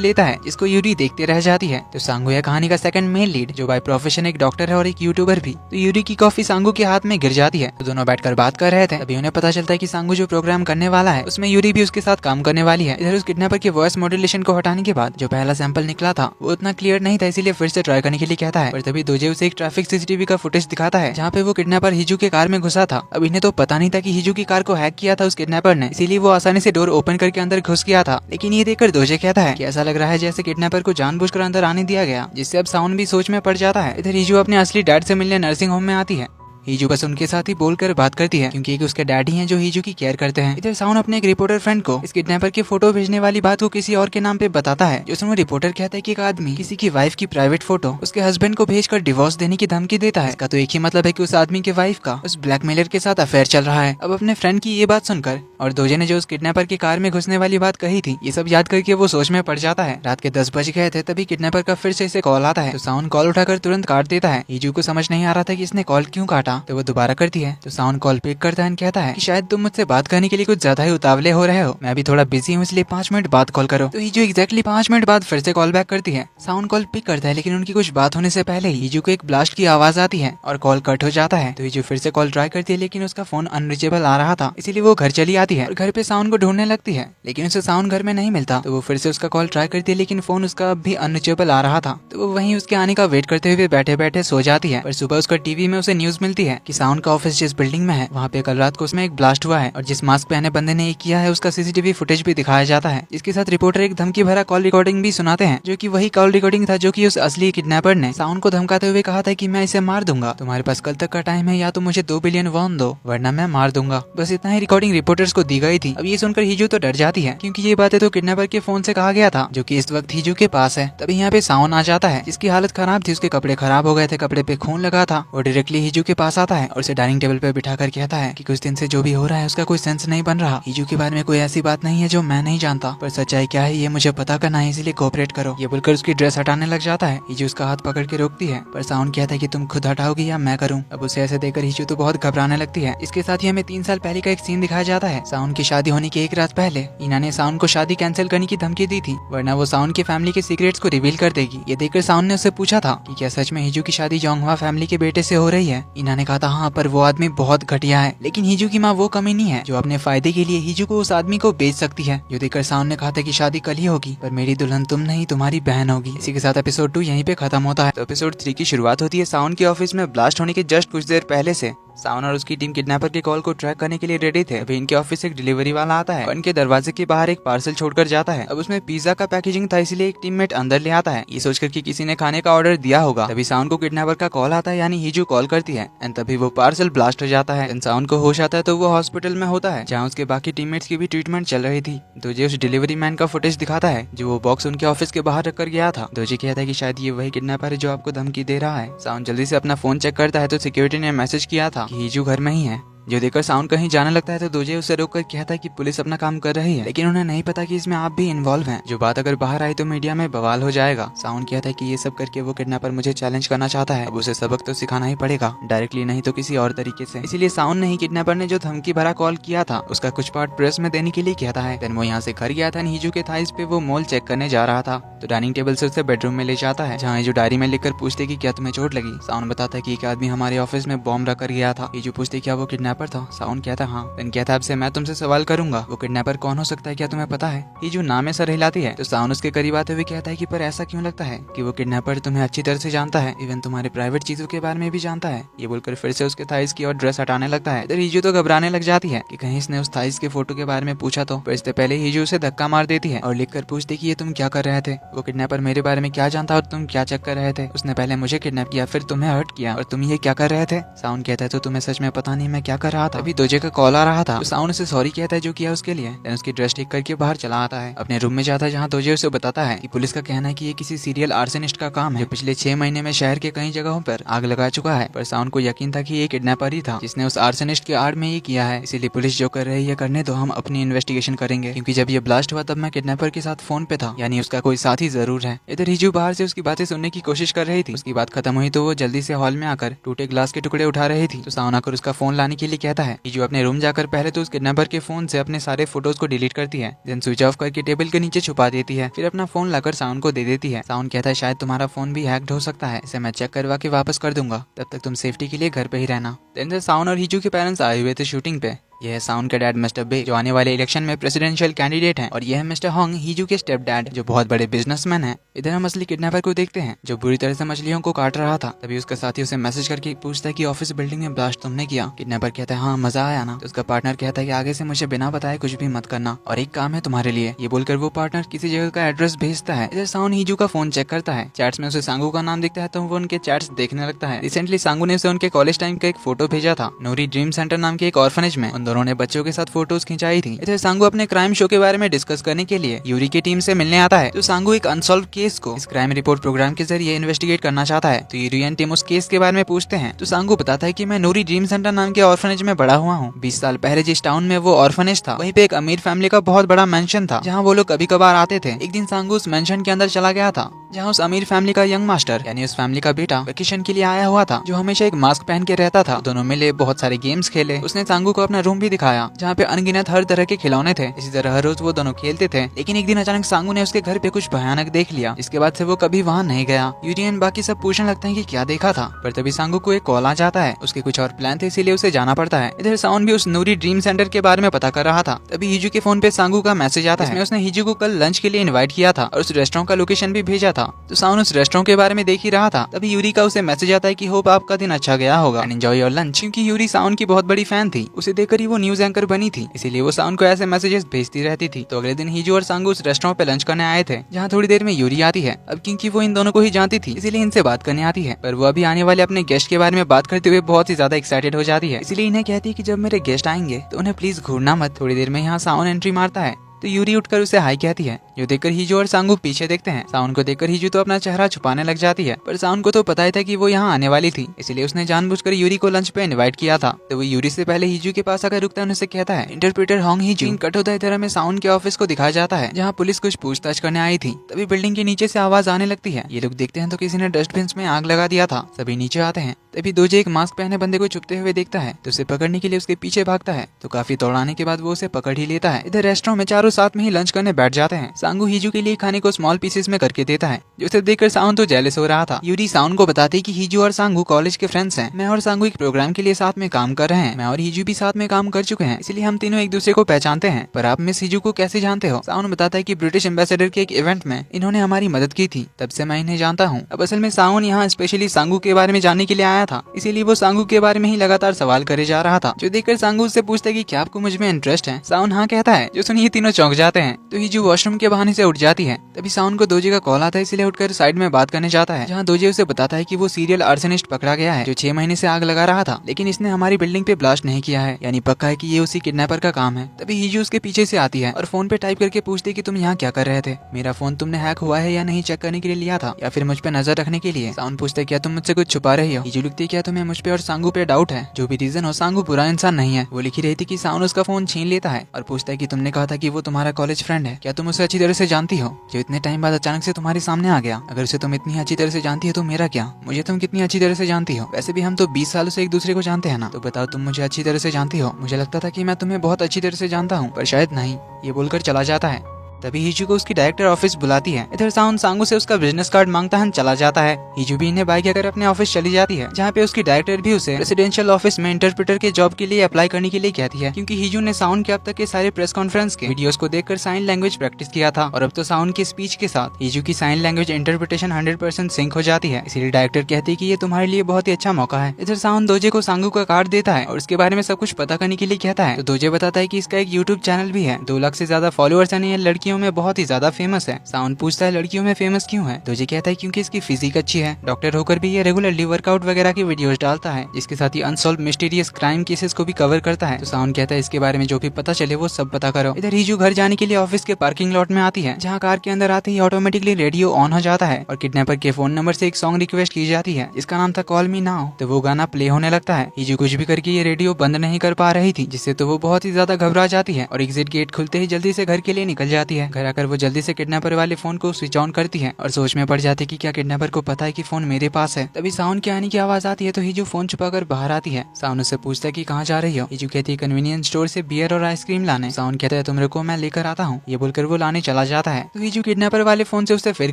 लेता है, जिसको यूरी देखते रह जाती है। तो सांगू यह कहानी का सेकंड मेन लीड, जो बाय प्रोफेशन एक डॉक्टर है और एक यूट्यूबर भी। तो यूरी की कॉफी सांगू के हाथ में गिर जाती है। तो दोनों बैठकर बात कर रहे थे। तभी उन्हें पता चलता है कि सांगू जो प्रोग्राम करने वाला है उसमें यूरी भी उसके साथ काम करने वाली है। इधर उस किडनैपर के वॉइस मॉड्यूलेशन को हटाने के बाद जो पहला सैंपल निकला था वो उतना क्लियर नहीं था, इसीलिए फिर से ट्राई करने के लिए कहता है। पर तभी दोजे उसे एक ट्रैफिक सीसीटीवी का फुटेज दिखाता है, जहाँ पे वो किडनैपर हीजू के कार में घुसा था। अब इन्हें तो पता नहीं था कि हीजू की कार को हैक किया था उस किडनैपर ने, इसीलिए वो आसानी से डोर ओपन करके अंदर घुस गया था। लेकिन ये देखकर दोजे कहता है कि ऐसा लग रहा है जैसे किडनैपर को जानबूझकर अंदर आने दिया गया, जिससे अब साउंड भी सोच में पड़ जाता है। इधर हीजू अपने असली डैड से मिलने नर्सिंग होम में आती है। हीजू बस उनके साथ ही बोलकर बात करती है, क्योंकि एक उसके डैडी हैं जो हीजू की केयर करते हैं। इधर साउंड अपने एक रिपोर्टर फ्रेंड को इस किडनैपर की फोटो भेजने वाली बात को किसी और के नाम पे बताता है, जो उसमें रिपोर्टर कहता है कि एक आदमी किसी की वाइफ की प्राइवेट फोटो उसके हस्बैंड को भेजकर डिवोर्स देने की धमकी देता है। इसका तो एक ही मतलब है कि उस आदमी के वाइफ का उस ब्लैकमेलर के साथ अफेयर चल रहा है। अब अपने फ्रेंड की ये बात सुनकर और दोजे ने जो उस किडनैपर की कार में घुसने वाली बात कही थी, ये सब याद करके वो सोच में पड़ जाता है। रात के 10 बज गए थे, तभी किडनैपर का फिर से इसे कॉल आता है। तो साउंड कॉल उठाकर तुरंत काट देता है। हीजू को समझ नहीं आ रहा था कि इसने कॉल क्यों काटा, तो वो दोबारा करती है। तो साउंड कॉल पिक करता है, कहता है कि शायद तुम मुझसे बात करने के लिए कुछ ज्यादा ही उतावले हो रहे हो, मैं अभी थोड़ा बिजी हूँ, इसलिए 5 मिनट बाद कॉल करो। तो हीजू एग्जैक्टली 5 मिनट बाद फिर से कॉल बैक करती है। साउंड कॉल पिक करता है, लेकिन उनकी कुछ बात होने से पहले हीजू को एक ब्लास्ट की आवाज आती है और कॉल कट हो जाता है। तो हीजू फिर से कॉल ट्राई करती है, लेकिन उसका फोन अनरीचेबल आ रहा था, इसीलिए वो घर चली आती है और घर पे साउंड को ढूंढने लगती है, लेकिन उसे साउंड घर में नहीं मिलता। तो वो फिर से उसका कॉल ट्राई करती है, लेकिन फोन उसका अब भी अनरीचेबल आ रहा था। तो वो वहीं उसके आने का वेट करते हुए बैठे बैठे सो जाती है। पर सुबह उसका टीवी में उसे न्यूज मिलती है कि साउंड का ऑफिस जिस बिल्डिंग में है वहाँ पे कल रात को उसमें एक ब्लास्ट हुआ है, और जिस मास्क पहने बंदे ने ये किया है उसका सीसीटीवी फुटेज भी दिखाया जाता है। इसके साथ रिपोर्टर एक धमकी भरा कॉल रिकॉर्डिंग भी सुनाते हैं, जो कि वही कॉल रिकॉर्डिंग था जो कि उस असली किडनैपर ने साउंड को धमकाते हुए कहा था कि मैं इसे मार दूंगा, तुम्हारे पास कल तक का टाइम है, या तो मुझे 2 बिलियन वॉन दो वरना मैं मार दूंगा। बस इतना ही रिकॉर्डिंग रिपोर्टर्स को दी गई थी। अब ये सुनकर हीजू तो डर जाती है, क्योंकि ये बातें तो किडनैपर के फोन से कहा गया था, जो कि इस वक्त हीजू के पास है। तभी यहाँ पे साउंड आ जाता है, जिसकी हालत खराब थी, उसके कपड़े खराब हो गए थे, कपड़े पे खून लगा था। वो डायरेक्टली हीजू के पास आता है और उसे डाइनिंग टेबल पे बिठा कर कहता है कि कुछ दिन से जो भी हो रहा है उसका कोई सेंस नहीं बन रहा। हीजू के बारे में कोई ऐसी बात नहीं है जो मैं नहीं जानता, पर सच्चाई क्या है ये मुझे पता करना है, इसलिए कोऑपरेट करो। ये बोलकर उसकी ड्रेस हटाने लग जाता है। हीजू उसका हाथ पकड़ के रोकती है, पर साउंड कहता है कि तुम खुद हटाओगी या मैं करूँ। अब उसे ऐसे देखकर हीजू तो बहुत घबराने लगती है। इसके साथ ही हमें 3 साल पहले का एक सीन दिखाया जाता है। साउंड की शादी होने की एक रात पहले ईना ने साउंड को शादी कैंसिल करने की धमकी दी थी, वरना वो साउंड की फैमिली के सीक्रेट्स को रिवील कर देगी। ये देखकर साउंड ने उससे पूछा था कि क्या सच में हीजू की शादी जोंगवा फैमिली के बेटे से हो रही है। ईना ने कहा था हाँ, पर वो आदमी बहुत घटिया है, लेकिन हीजू की माँ वो कमी नहीं है जो अपने फायदे के लिए हीजू को उस आदमी को बेच सकती है। जो देखकर साउंड ने कहा था कि शादी कल ही होगी, पर मेरी दुल्हन तुम नहीं तुम्हारी बहन होगी। इसी के साथ एपिसोड 2 यहीं पे खत्म होता है। तो एपिसोड 3 की शुरुआत होती है साउंड के ऑफिस में ब्लास्ट होने के जस्ट कुछ देर पहले से। साउंड और उसकी टीम किडनैपर के कॉल को ट्रैक करने के लिए रेडी थे। अभी इनके ऑफिस से एक डिलीवरी वाला आता है और इनके दरवाजे के बाहर एक पार्सल छोड़कर जाता है। अब उसमें पिज्जा का पैकेजिंग था, इसलिए एक टीममेट अंदर ले आता है, ये सोचकर कि किसी ने खाने का ऑर्डर दिया होगा। तभी साउंड को किडनैपर का कॉल आता है, यानी हीजू कॉल करती है, एंड तभी वो पार्सल ब्लास्ट हो जाता है। साउंड को होश आता है तो वो हॉस्पिटल में होता है, जहाँ उसके बाकी टीममेट्स की भी ट्रीटमेंट चल रही थी। दोजे उस डिलीवरी मैन का फुटेज दिखाता है जो वो बॉक्स उनके ऑफिस के बाहर रखकर गया था। दोजे कहता है कि शायद ये वही किडनैपर है जो आपको धमकी दे रहा है। साउंड जल्दी से अपना फोन चेक करता है तो सिक्योरिटी ने मैसेज किया था कि हीजू घर में ही है। जो देखकर साउन कहीं जाने लगता है तो दोजे उसे रोककर कहता है कि पुलिस अपना काम कर रही है, लेकिन उन्हें नहीं पता कि इसमें आप भी इन्वॉल्व हैं। जो बात अगर बाहर आई तो मीडिया में बवाल हो जाएगा। साउन कहता है कि ये सब करके वो किडनैपर मुझे चैलेंज करना चाहता है, अब उसे सबक तो सिखाना ही पड़ेगा, डायरेक्टली नहीं तो किसी और तरीके से। इसीलिए साउन ने ही किडनैपर ने जो धमकी भरा कॉल किया था उसका कुछ पार्ट प्रेस में देने के लिए कहता है। देन वो यहाँ से घर गया था। हीजू के थाइस पे वो मोल चेक करने जा रहा था तो डाइनिंग टेबल से उसे बेडरूम में ले जाता है, जहाँ हीजू डायरी में लिखकर पूछते कि क्या तुम्हें चोट लगी। साउन बताता है कि एक आदमी हमारे ऑफिस में बॉम्ब रख कर गया था। हीजू पूछते क्या वो किडनैपर था। साउन कहता हाँ। देन कहता आपसे मैं तुमसे सवाल करूंगा, वो किडनैपर कौन हो सकता है, क्या तुम्हें पता है। हीजू नाम में सर हिलाती है तो साउन उसके करीब आते हुए कहता है कि पर ऐसा क्यों लगता है कि वो किडनैपर तुम्हें अच्छी तरह से जानता है, इवन तुम्हारे प्राइवेट चीजों के बारे में भी जानता है। ये बोलकर फिर से उसके थाइस की और ड्रेस हटाने लगता है। इधर हीजू तो घबराने लग जाती है कि कहीं इसने उस थाइस के फोटो के बारे में पूछा तो। पर इससे पहले हीजू उसे धक्का मार देती है और लिखकर पूछती कि ये तुम क्या कर रहे थे, वो किडनैपर मेरे बारे में क्या जानता और तुम क्या चेक कर रहे थे। उसने पहले मुझे किडनैप किया, फिर तुम्हें हर्ट किया और तुम ये क्या कर रहे थे। साउन कहता है तो तुम्हें सच में पता नहीं मैं क्या कर रहा था। अभी दोजे का कॉल आ रहा था तो साउन उसे सॉरी कहता है जो किया उसके लिए। देन उसकी ड्रेस ठीक करके बाहर चला आता है, अपने रूम में जाता है जहाँ दोजे उसे बताता है कि पुलिस का कहना है कि ये किसी सीरियल आर्सेनिस्ट का काम है जो पिछले 6 महीने में शहर के कई जगहों पर आग लगा चुका है। पर साउन को यकीन था कि ये किडनैपर ही था जिसने उस आर्सेनिस्ट के आड़ में ये किया है, इसीलिए पुलिस जो कर रही है करने तो हम अपनी इन्वेस्टिगेशन करेंगे, क्योंकि जब ये ब्लास्ट हुआ तब मैं किडनैपर के साथ फोन पे था, यानी उसका कोई साथी जरूर है। इधर हीजू बाहर से उसकी बातें सुनने की कोशिश कर रही थी। उसकी बात खत्म हुई तो वो जल्दी से हॉल में आकर टूटे ग्लास के टुकड़े उठा रही थी तो साउन आकर उसका फोन लाने के लिए कहता है। हीजू अपने रूम जाकर पहले तो उस किडनैपर के फोन से अपने सारे फोटोज को डिलीट करती है, देन स्विच ऑफ करके टेबल के नीचे छुपा देती है, फिर अपना फोन लाकर साउन को दे देती है। साउन कहता है शायद तुम्हारा फोन भी हैक्ड हो सकता है, इसे मैं चेक करवा के वापस कर दूंगा, तब तक तुम सेफ्टी के लिए घर पे ही रहना। देन साउन और हीजू के पेरेंट्स आए हुए थे शूटिंग पे। यह है साउन का डैड मिस्टर बे जो आने वाले इलेक्शन में प्रेसिडेंशियल कैंडिडेट हैं, और यह है मिस्टर होंग हीजू के स्टेप डैड जो बहुत बड़े बिजनेसमैन हैं। इधर हम असली किडनैपर को देखते हैं जो बुरी तरह से मछलियों को काट रहा था। तभी उसका साथी उसे मैसेज करके पूछता है कि ऑफिस बिल्डिंग में ब्लास्ट तुमने किया। किडनैपर कहता है हाँ मजा आया ना। तो उसका पार्टनर कहता है कि आगे से मुझे बिना बताए कुछ भी मत करना और एक काम है तुम्हारे लिए। ये बोलकर वो पार्टनर किसी जगह का एड्रेस भेजता है। इधर साउन हीजू का फोन चेक करता है, चैट्स में उसे सांगू का नाम दिखता है तो वो उनके चैट्स देखने लगता है। रिसेंटली सांगू ने उसे उनके कॉलेज टाइम का एक फोटो भेजा था नूरी ड्रीम सेंटर नाम के एक ऑर्फनेज में। उन दोनों ने बच्चों के साथ फोटोज खिंचाई थी। इधर सांगू अपने क्राइम शो के बारे में डिस्कस करने के लिए यूरी की टीम से मिलने आता है। तो सांगू एक अनसॉल्व केस को इस क्राइम रिपोर्ट प्रोग्राम के जरिए इन्वेस्टिगेट करना चाहता है। तो यूरी एंड टीम उस केस के बारे में पूछते हैं। तो सांगू बताता है कि मैं नूरी ड्रीम सेंटर नाम के ऑर्फनेज में बड़ा हुआ हूँ। 20 साल पहले जिस टाउन में वो ऑर्फनेज था वहीं पे एक अमीर फैमिली का बहुत बड़ा मेंशन था जहाँ वो लोग कभी कभार आते थे। एक दिन सांगू उस मेंशन के अंदर चला गया था जहाँ उस अमीर फैमिली का यंग मास्टर यानी उस फैमिली का बेटा वेकेशन के लिए आया हुआ था, जो हमेशा एक मास्क पहन के रहता था। दोनों मिले, बहुत सारे गेम्स खेले। उसने सांगू को अपना रूम भी दिखाया जहाँ पे अनगिनत हर तरह के खिलौने थे। इसी तरह हर रोज वो दोनों खेलते थे। लेकिन एक दिन अचानक सांगू ने उसके घर पे कुछ भयानक देख लिया। इसके बाद से वो कभी वहाँ नहीं गया। यूरियन बाकी सब पूछने लगते हैं कि क्या देखा था, पर तभी सांगू को एक कॉल आ जाता है। उसके कुछ और प्लान थे इसीलिए उसे जाना पड़ता है। इधर साउन भी उस नूरी ड्रीम सेंटर के बारे में पता कर रहा था। तभी हीजू के फोन पे सांगू का मैसेज आता है। इसमें उसने हीजू को कल लंच के लिए इनवाइट किया था और उस रेस्टोरेंट का लोकेशन भी भेजा था। तो साउन उस रेस्टोरेंट के बारे में देख ही रहा था। तभी यूरी का उसे मैसेज आता है कि होप आपका दिन अच्छा गया होगा एंड एंजॉय योर लंच। क्योंकि यूरी साउन की बहुत बड़ी फैन थी, उसे देखकर ही वो न्यूज एंकर बनी थी, इसीलिए वो साउन को ऐसे मैसेजेस भेजती रहती थी। तो अगले दिन हीजू और सांगू उस रेस्टोरेंट पे लंच करने आए थे जहाँ थोड़ी देर में यूरी आती है। अब क्योंकि वो इन दोनों को ही जानती थी इसीलिए इनसे बात करने आती है, पर वो अभी आने वाले अपने गेस्ट के बारे में बात करते हुए बहुत ही ज्यादा एक्साइटेड हो जाती है। इसीलिए इन्हें कहती है कि जब मेरे गेस्ट आएंगे तो उन्हें प्लीज घूरना मत। थोड़ी देर में यहाँ साउन एंट्री मारता है तो यूरी उठकर उसे हाई कहती है, जो देखकर हीजू और सांगू पीछे देखते हैं। साउन को देखकर हीजू तो अपना चेहरा छुपाने लग जाती है, पर साउन को तो पता ही था कि वो यहाँ आने वाली थी, इसलिए उसने जानबूझकर यूरी को लंच पे इनवाइट किया था। तो वो यूरी से पहले हीजू के पास आकर रुकता है, उनसे कहता है इंटरप्रेटर होंग हीजू। कट होता है तरह में साउन के ऑफिस को दिखाया जाता है जहाँ पुलिस कुछ पूछताछ करने आई थी। तभी बिल्डिंग के नीचे से आवाज आने लगती है। ये लोग देखते हैं तो किसी ने डस्टबिन में आग लगा दिया था। सभी नीचे आते हैं। तभी दोजे एक मास्क पहने बंदे को छुपते हुए देखता है तो उसे पकड़ने के लिए उसके पीछे भागता है। तो काफी दौड़ाने के बाद वो उसे पकड़ ही लेता है। इधर रेस्टोरेंट में चारों साथ में ही लंच करने बैठ जाते हैं। सांगू हीजू के लिए खाने को स्मॉल पीसेस में करके देता है, जो उसे देखकर साउन तो जेलस हो रहा था। यूरी साउन को बताती है कि हीजू और सांगू कॉलेज के फ्रेंड्स हैं। मैं और सांगू एक प्रोग्राम के लिए साथ में काम कर रहे हैं। मैं और हीजू भी साथ में काम कर चुके हैं, इसलिए हम तीनों एक दूसरे को पहचानते हैं। पर आप मिस हीजू को कैसे जानते हो? साउन बताता है कि ब्रिटिश एम्बेसडर के एक इवेंट में इन्होंने हमारी मदद की थी, तब से मैं इन्हें जानता हूँ। अब असल में साउन यहाँ स्पेशली सांगू के बारे में जानने के लिए आया था, इसीलिए वो सांगू के बारे में ही लगातार सवाल करे जा रहा था। जो देखकर सांगू उससे पूछता है कि क्या आपको मुझ में इंटरेस्ट है? साउन हाँ कहता है, जो सुनिए तीनों चौंक जाते हैं। तो हीजू वॉशरूम के बहाने से उठ जाती है। तभी साउन को दोजे का कॉल आता है, इसलिए उठकर साइड में बात करने जाता है, जहाँ दोजे उसे बताता है कि वो सीरियल आर्सनिस्ट पकड़ा गया है जो 6 महीने से आग लगा रहा था, लेकिन इसने हमारी बिल्डिंग पे ब्लास्ट नहीं किया है, यानी पक्का है कि ये उसी किडनैपर का काम है। तभी हीजू उसके पीछे से आती है और फोन पे टाइप करके पूछती है कि तुम यहाँ क्या कर रहे थे, मेरा फोन तुमने हैक हुआ है या नहीं चेक करने के लिए लिया था, या फिर मुझ पे नजर रखने के लिए। साउन पूछता है क्या तुम मुझसे कुछ छुपा रही हो। हीजू लिखती है क्या तुम्हें मुझ पे और सांगू पे डाउट है। जो भी रीजन हो, सांगू बुरा इंसान नहीं है। वो लिखी रही थी कि साउन उसका फोन छीन लेता है और पूछता है कि तुमने कहा था कि वो तुम्हारा कॉलेज फ्रेंड है, क्या तुम उसे अच्छी तरह से जानती हो जो इतने टाइम बाद अचानक से तुम्हारे सामने आ गया। अगर उसे तुम इतनी अच्छी तरह से जानती हो तो मेरा क्या, मुझे तुम कितनी अच्छी तरह से जानती हो। वैसे भी हम तो 20 सालों से एक दूसरे को जानते हैं ना, तो बताओ तुम मुझे अच्छी तरह से जानती हो। मुझे लगता था कि मैं तुम्हें बहुत अच्छी तरह से जानता हूँ, पर शायद नहीं। ये बोलकर चला जाता है। तभी हीजू को उसकी डायरेक्टर ऑफिस बुलाती है। इधर साउन सांगू से उसका बिजनेस कार्ड मांगता है, चला जाता है। हीजू भी इन्हें बाय कर अपने ऑफिस चली जाती है, जहाँ पे उसकी डायरेक्टर भी उसे प्रेसिडेंशियल ऑफिस में इंटरप्रेटर के जॉब के लिए अप्लाई करने के लिए कहती है, क्योंकि हीजू ने साउन के अब तक के सारे प्रेस कॉन्फ्रेंस के वीडियोस को देखकर साइन लैंग्वेज प्रैक्टिस किया था, और अब तो साउन की स्पीच के साथ हीजू की साइन लैंग्वेज इंटरप्रिटेशन 100% सिंक हो जाती है। इसलिए डायरेक्टर कहती है कि ये तुम्हारे लिए बहुत ही अच्छा मौका है। इधर साउन दोजे को सांगू का कार्ड देता है और उसके बारे में सब कुछ पता करने के लिए कहता है, तो दोजे बताता है कि इसका एक यूट्यूब चैनल भी है, 2 लाख से ज्यादा फॉलोअर्स है, लड़कियों में बहुत ही ज्यादा फेमस है। साउन पूछता है लड़कियों में फेमस क्यों है। दोजे कहता है क्योंकि इसकी फिजिक अच्छी है, डॉक्टर होकर भी ये रेगुलरली वर्कआउट वगैरह की वीडियोस डालता है, जिसके साथ ही अनसॉल्व मिस्टीरियस क्राइम केसेस को भी कवर करता है। तो साउन कहता है इसके बारे में जो भी पता चले वो सब पता करो। इधर हीजू घर जाने के लिए ऑफिस के पार्किंग लॉट में आती है, जहाँ कार के अंदर आते ही ऑटोमेटिकली रेडियो ऑन हो जाता है और किडनैपर के फोन नंबर से एक सॉन्ग रिक्वेस्ट की जाती है, जिसका नाम था कॉल मी नाउ। तो वो गाना प्ले होने लगता है। हीजू कुछ भी करके ये रेडियो बंद नहीं कर पा रही थी, जिससे तो वो बहुत ही ज्यादा घबरा जाती है और एग्जिट गेट खुलते ही जल्दी से घर के लिए निकल जाती है। घर आकर वो जल्दी से किडनैपर वाले फोन को स्विच ऑन करती है और सोच में पड़ जाती है कि क्या किडनैपर को पता है कि फोन मेरे पास है। तभी साउन के आने की आवाज आती है, तो हीजू फोन छुपाकर बाहर आती है। साउन उससे पूछता है कि कहाँ जा रही हो। हीजू कहती है कन्वीनियंस स्टोर से बियर और आइसक्रीम लाने। साउन कहता है तुम रुको मैं लेकर आता हूँ। ये बोलकर वो लाने चला जाता है। तो हीजू किडनैपर वाले फोन से उसे फिर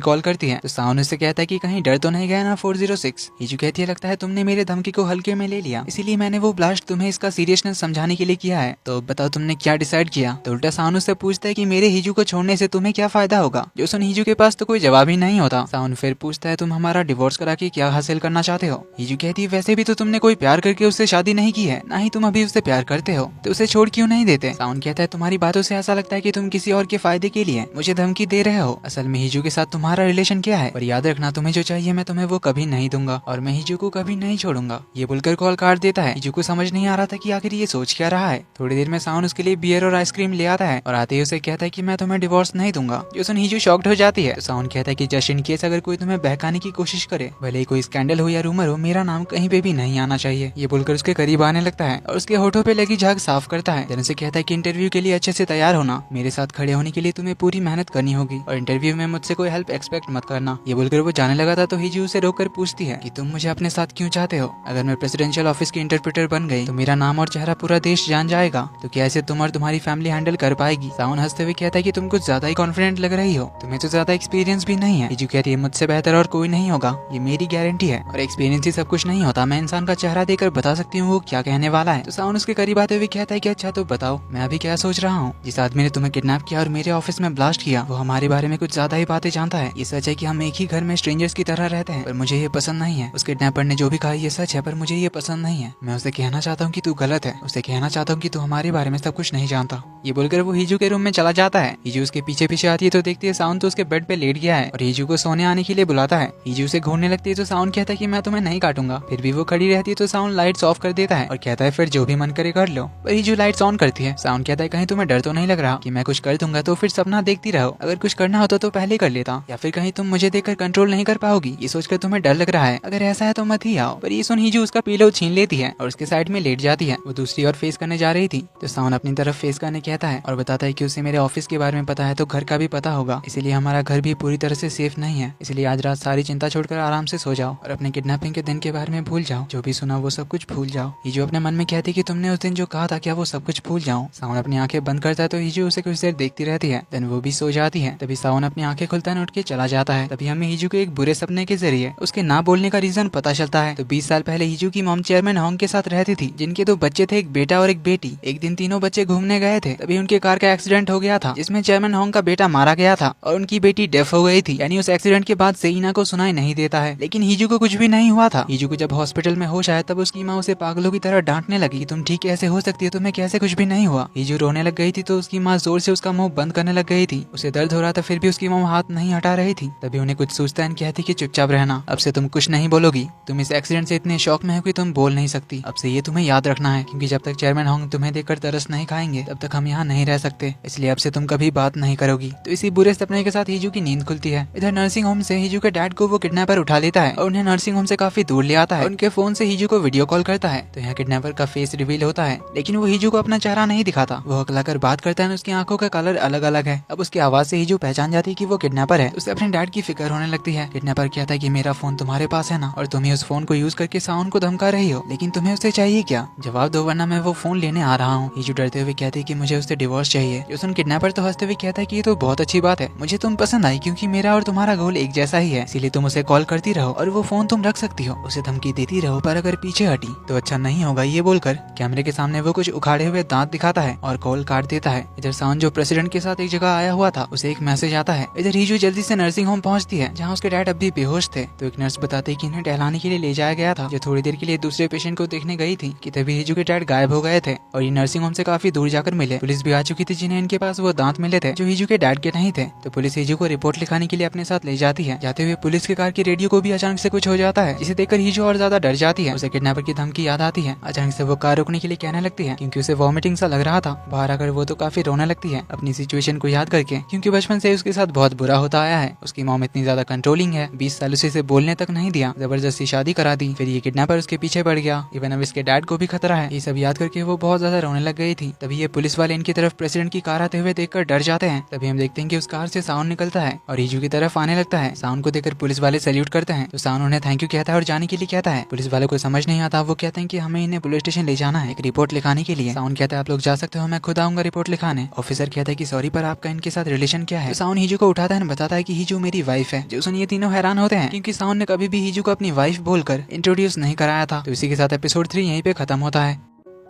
कॉल करती है, तो साउन उससे कहता है कि कहीं डर तो नहीं गया ना 406। हीजू कहती है लगता है तुमने मेरे धमकी को हल्के में ले लिया, इसीलिए मैंने वो ब्लास्ट तुम्हें इसका सीरियसनेस समझाने के लिए किया है। तो बताओ तुमने क्या डिसाइड किया। तो उल्टा साउन उससे पूछता है कि मेरे हीजू को छोड़ने से तुम्हें क्या फायदा होगा। जो सुन हीजू के पास तो कोई जवाब ही नहीं होता। साउन फिर पूछता है तुम हमारा डिवोर्स करा के क्या हासिल करना चाहते हो। हीजू कहती है वैसे भी तो तुमने कोई प्यार करके उससे शादी नहीं की है, ना ही तुम अभी उससे प्यार करते हो, तो उसे छोड़ क्यों नहीं देते। साउन कहता है तुम्हारी बातों से ऐसा लगता है कि तुम किसी और के फायदे के लिए मुझे धमकी दे रहे हो। असल में हीजू के साथ तुम्हारा रिलेशन क्या है, और याद रखना तुम्हें जो चाहिए मैं तुम्हें वो कभी नहीं दूंगा, और मैं हीजू को कभी नहीं छोड़ूंगा। ये बोलकर कॉल काट देता है। हीजू को समझ नहीं आ रहा था कि आखिर ये सोच क्या रहा है। थोड़ी देर में साउन उसके लिए बियर और आइसक्रीम ले आता है और आते ही उसे कहता है कि मैं तुम्हें डिवोर्स नहीं दूंगा। जो सुन हीजू शॉक्ड हो जाती है। तो साउन कहता है कि जस्ट इन केस अगर कोई तुम्हें बहकाने की कोशिश करे, भले ही कोई स्कैंडल हो या रूमर हो, मेरा नाम कहीं पे भी नहीं आना चाहिए। ये बोलकर उसके करीब आने लगता है और उसके होठों पे लगी झाग साफ करता है। जन से कहता है कि इंटरव्यू के लिए अच्छे से तैयार होना, मेरे साथ खड़े होने के लिए तुम्हें पूरी मेहनत करनी होगी, और इंटरव्यू में मुझसे कोई हेल्प एक्सपेक्ट मत करना। ये बोलकर वो जाने लगा था, तो हीजू उसे रोककर पूछती है कि तुम मुझे अपने साथ क्यों चाहते हो। अगर मैं प्रेसिडेंशियल ऑफिस की इंटरप्रेटर बन गई तो मेरा नाम और चेहरा पूरा देश जान जाएगा, तो क्या ऐसे तुम और तुम्हारी फैमिली हैंडल कर पाएगी। साउन हंसते हुए कहता है कि तुम कुछ ज्यादा ही कॉन्फिडेंट लग रही हो, तुम्हें तो ज्यादा एक्सपीरियंस भी नहीं है। हीजू कहती है मुझसे बेहतर और कोई नहीं होगा, ये मेरी गारंटी है, और एक्सपीरियंस ही सब कुछ नहीं होता, मैं इंसान का चेहरा देखकर बता सकती हूँ वो क्या कहने वाला है। तो साउन उसके करीब आते हुए कहता है कि अच्छा तो बताओ मैं अभी क्या सोच रहा हूँ। जिस आदमी ने तुम्हें किडनैप किया और मेरे ऑफिस में ब्लास्ट किया, वो हमारे बारे में कुछ ज्यादा ही बातें जानता है। ये सच है कि हम एक ही घर में स्ट्रेंजर्स की तरह रहते हैं, पर मुझे ये पसंद नहीं है। उस किडनैपर ने जो भी कहा ये सच है, पर मुझे ये पसंद नहीं है। मैं उसे कहना चाहता हूँ कि तू गलत है, उसे कहना चाहता हूँ कि तू हमारे बारे में सब कुछ नहीं जानता। ये बोलकर वो हीजू के रूम में चला जाता है। हीजू उसके पीछे पीछे आती है, तो देखती है साउन तो उसके बेड पे लेट गया है और हीजू को सोने आने के लिए बुलाता है। हीजू से घूरने लगती है, तो साउन कहता है कि मैं तुम्हें नहीं काटूंगा। फिर भी वो खड़ी रहती है, तो साउन लाइट्स ऑफ कर देता है और कहता है फिर जो भी मन करे कर लो। पर हीजू लाइट्स ऑन करती है। साउन कहता है कहीं तुम्हें डर तो नहीं लग रहा कि मैं कुछ कर दूंगा तो फिर सपना देखती रहो, अगर कुछ करना होता तो पहले कर लेता, या फिर कहीं तुम मुझे देखकर कंट्रोल नहीं कर पाओगी, ये सोचकर तुम्हें डर लग रहा है। अगर ऐसा है तो मत ही आओ। पर ये सुन हीजू उसका पिलो छीन लेती है और उसके साइड में लेट जाती है। वो दूसरी ओर फेस करने जा रही थी, तो साउन अपनी तरफ फेस करने कहता है और बताता है कि उसे मेरे ऑफिस के बारे में पता है, तो घर का भी पता होगा, इसीलिए हमारा घर भी पूरी तरह से सेफ नहीं है। इसलिए आज रात सारी चिंता छोड़कर आराम से सो जाओ और अपने किडनैपिंग के दिन के बारे में भूल जाओ। जो भी सुना वो सब कुछ भूल जाओ। हीजू अपने मन में कहती कि तुमने उस दिन जो कहा था क्या वो सब कुछ भूल जाओ। साउन अपनी आंखें बंद करता है, तो हीजू उसे कुछ देर देखती रहती है, देन वो भी सो जाती है। तभी साउन अपनी आंखें खुलता है, उठ के चला जाता है। तभी हमें हीजू के एक बुरे सपने के जरिए उसके ना बोलने का रीजन पता चलता है। तो 20 साल पहले हीजू की मॉम चेयरमैन होंग के साथ रहती थी, जिनके 2 बच्चे थे, एक बेटा और एक बेटी। एक दिन तीनों बच्चे घूमने गए थे, तभी उनके कार का एक्सीडेंट हो गया था, जिसमें चेयरमैन चेयरमैन होंग का बेटा मारा गया था और उनकी बेटी डेथ हो गई थी। यानी उस एक्सीडेंट के बाद से ईना को सुनाई नहीं देता है, लेकिन हीजू को कुछ भी नहीं हुआ था। हीजू को जब हॉस्पिटल में होश आया तब उसकी माँ उसे पागलों की तरह डांटने लगी, तुम ठीक कैसे हो सकती है, तुम्हें कैसे कुछ भी नहीं हुआ। हीजू रोने लग गई थी तो उसकी माँ जोर से उसका मुंह बंद करने लग गई थी। उसे दर्द हो रहा था फिर भी उसकी माँ हाथ नहीं हटा रही थी। तभी उन्हें कुछ सूझता है, कहती कि चुपचाप रहना, अब से तुम कुछ नहीं बोलोगी, तुम इस एक्सीडेंट से इतने शौक में हो कि तुम बोल नहीं सकती। अब से ये तुम्हें याद रखना है, क्योंकि जब तक चेयरमैन होंग तुम्हें देखकर तरस नहीं खाएंगे तब तक हम यहाँ नहीं रह सकते, इसलिए अब से तुम कभी बात नहीं करोगी। तो इसी बुरे सपने के साथ हीजू की नींद खुलती है। इधर नर्सिंग होम से हीजू के डैड को वो किडनैपर उठा लेता है और उन्हें नर्सिंग होम से काफी दूर ले आता है। उनके फोन से हीजू को वीडियो कॉल करता है तो यहाँ किडनैपर का फेस रिवील होता है, लेकिन वो हीजू को अपना चेहरा नहीं दिखाता। वो हकलाकर बात करता है, उसकी आंखों का कलर अलग अलग है। अब उसकी आवाज से हीजू पहचान जाती है कि वो किडनैपर है। उसे अपने डैड की फिक्र होने लगती है। किडनैपर कहता है कि मेरा फोन तुम्हारे पास है ना, और तुम ही उस फोन को यूज करके साउन को धमका रही हो, लेकिन तुम्हें उससे चाहिए क्या, जवाब दो वरना मैं वो फोन लेने आ रहा हूँ। हीजू डरते हुए कहती है कि मुझे उससे डिवोर्स चाहिए। जो सुन किडनैपर तो हंसते हुए कहता है कि ये तो बहुत अच्छी बात है, मुझे तुम पसंद आई क्योंकि मेरा और तुम्हारा गोल एक जैसा ही है, इसीलिए तुम उसे कॉल करती रहो और वो फोन तुम रख सकती हो, उसे धमकी देती रहो, पर अगर पीछे हटी तो अच्छा नहीं होगा। ये बोलकर कैमरे के सामने वो कुछ उखाड़े हुए दांत दिखाता है और कॉल काट देता है। इधर साउन जो प्रेसिडेंट के साथ एक जगह आया हुआ था उसे एक मैसेज आता है। इधर हीजू जल्दी से नर्सिंग होम पहुंचती है जहाँ उसके डैड अब भी बेहोश थे। तो एक नर्स बताती है कि इन्हें टहलाने के लिए ले जाया गया था, जो थोड़ी देर के लिए दूसरे पेशेंट को देखने गई थी कि तभी हीजू के डैड गायब हो गए थे और ये नर्सिंग होम से काफी दूर जाकर मिले। पुलिस भी आ चुकी थी जिन्हें इनके पास वो दांत मिले थे जो हीजू के डैड के नहीं थे। तो पुलिस हीजू को रिपोर्ट लिखाने के लिए अपने साथ ले जाती है। जाते हुए पुलिस की कार की रेडियो को भी अचानक से कुछ हो जाता है, जिसे देखकर हीजू और ज्यादा डर जाती है। उसे किडनैपर की धमकी याद आती है। अचानक से वो कार रोकने के लिए कहने लगती है क्योंकि उसे वॉमिटिंग सा लग रहा था। बाहर आकर वो तो काफी रोने लगती है अपनी सिचुएशन को याद करके, क्योंकि बचपन से उसके साथ बहुत बुरा होता आया है। उसकी मॉम इतनी ज्यादा कंट्रोलिंग है, 20 सालों से इसे बोलने तक नहीं दिया, जबरदस्ती शादी करा दी, फिर ये किडनैपर उसके पीछे पड़ गया, इवन अब इसके डैड को भी खतरा है। ये सब याद करके वो बहुत ज्यादा रोने लग गई थी। तभी ये पुलिस वाले इनकी तरफ प्रेसिडेंट की कार आते हुए देखकर डर जाते हैं। तभी हम देखते हैं कि उस कार से साउंड निकलता है और हीजू की तरफ आने लगता है। साउंड को देखकर पुलिस वाले सैल्यूट करते हैं तो साउंड उन्हें थैंक यू कहता है और जाने के लिए कहता है। पुलिस वालों को समझ नहीं आता, वो कहते हैं कि हमें इन्हें पुलिस स्टेशन ले जाना है एक रिपोर्ट लिखाने के लिए। साउंड कहता है आप लोग जा सकते हो, मैं खुद आऊंगा रिपोर्ट लिखाने। ऑफिसर कहता है कि सॉरी पर आपका इनके साथ रिलेशन क्या है। तो साउंड हीजू को उठाता है, बताता है कि हीजू मेरी वाइफ है। जो सुन ये तीनों हैरान होते हैं क्योंकि साउंड ने कभी भी हीजू को अपनी वाइफ बोलकर इंट्रोड्यूस नहीं कराया था। तो इसी के साथ एपिसोड 3 यहीं पे खत्म होता है।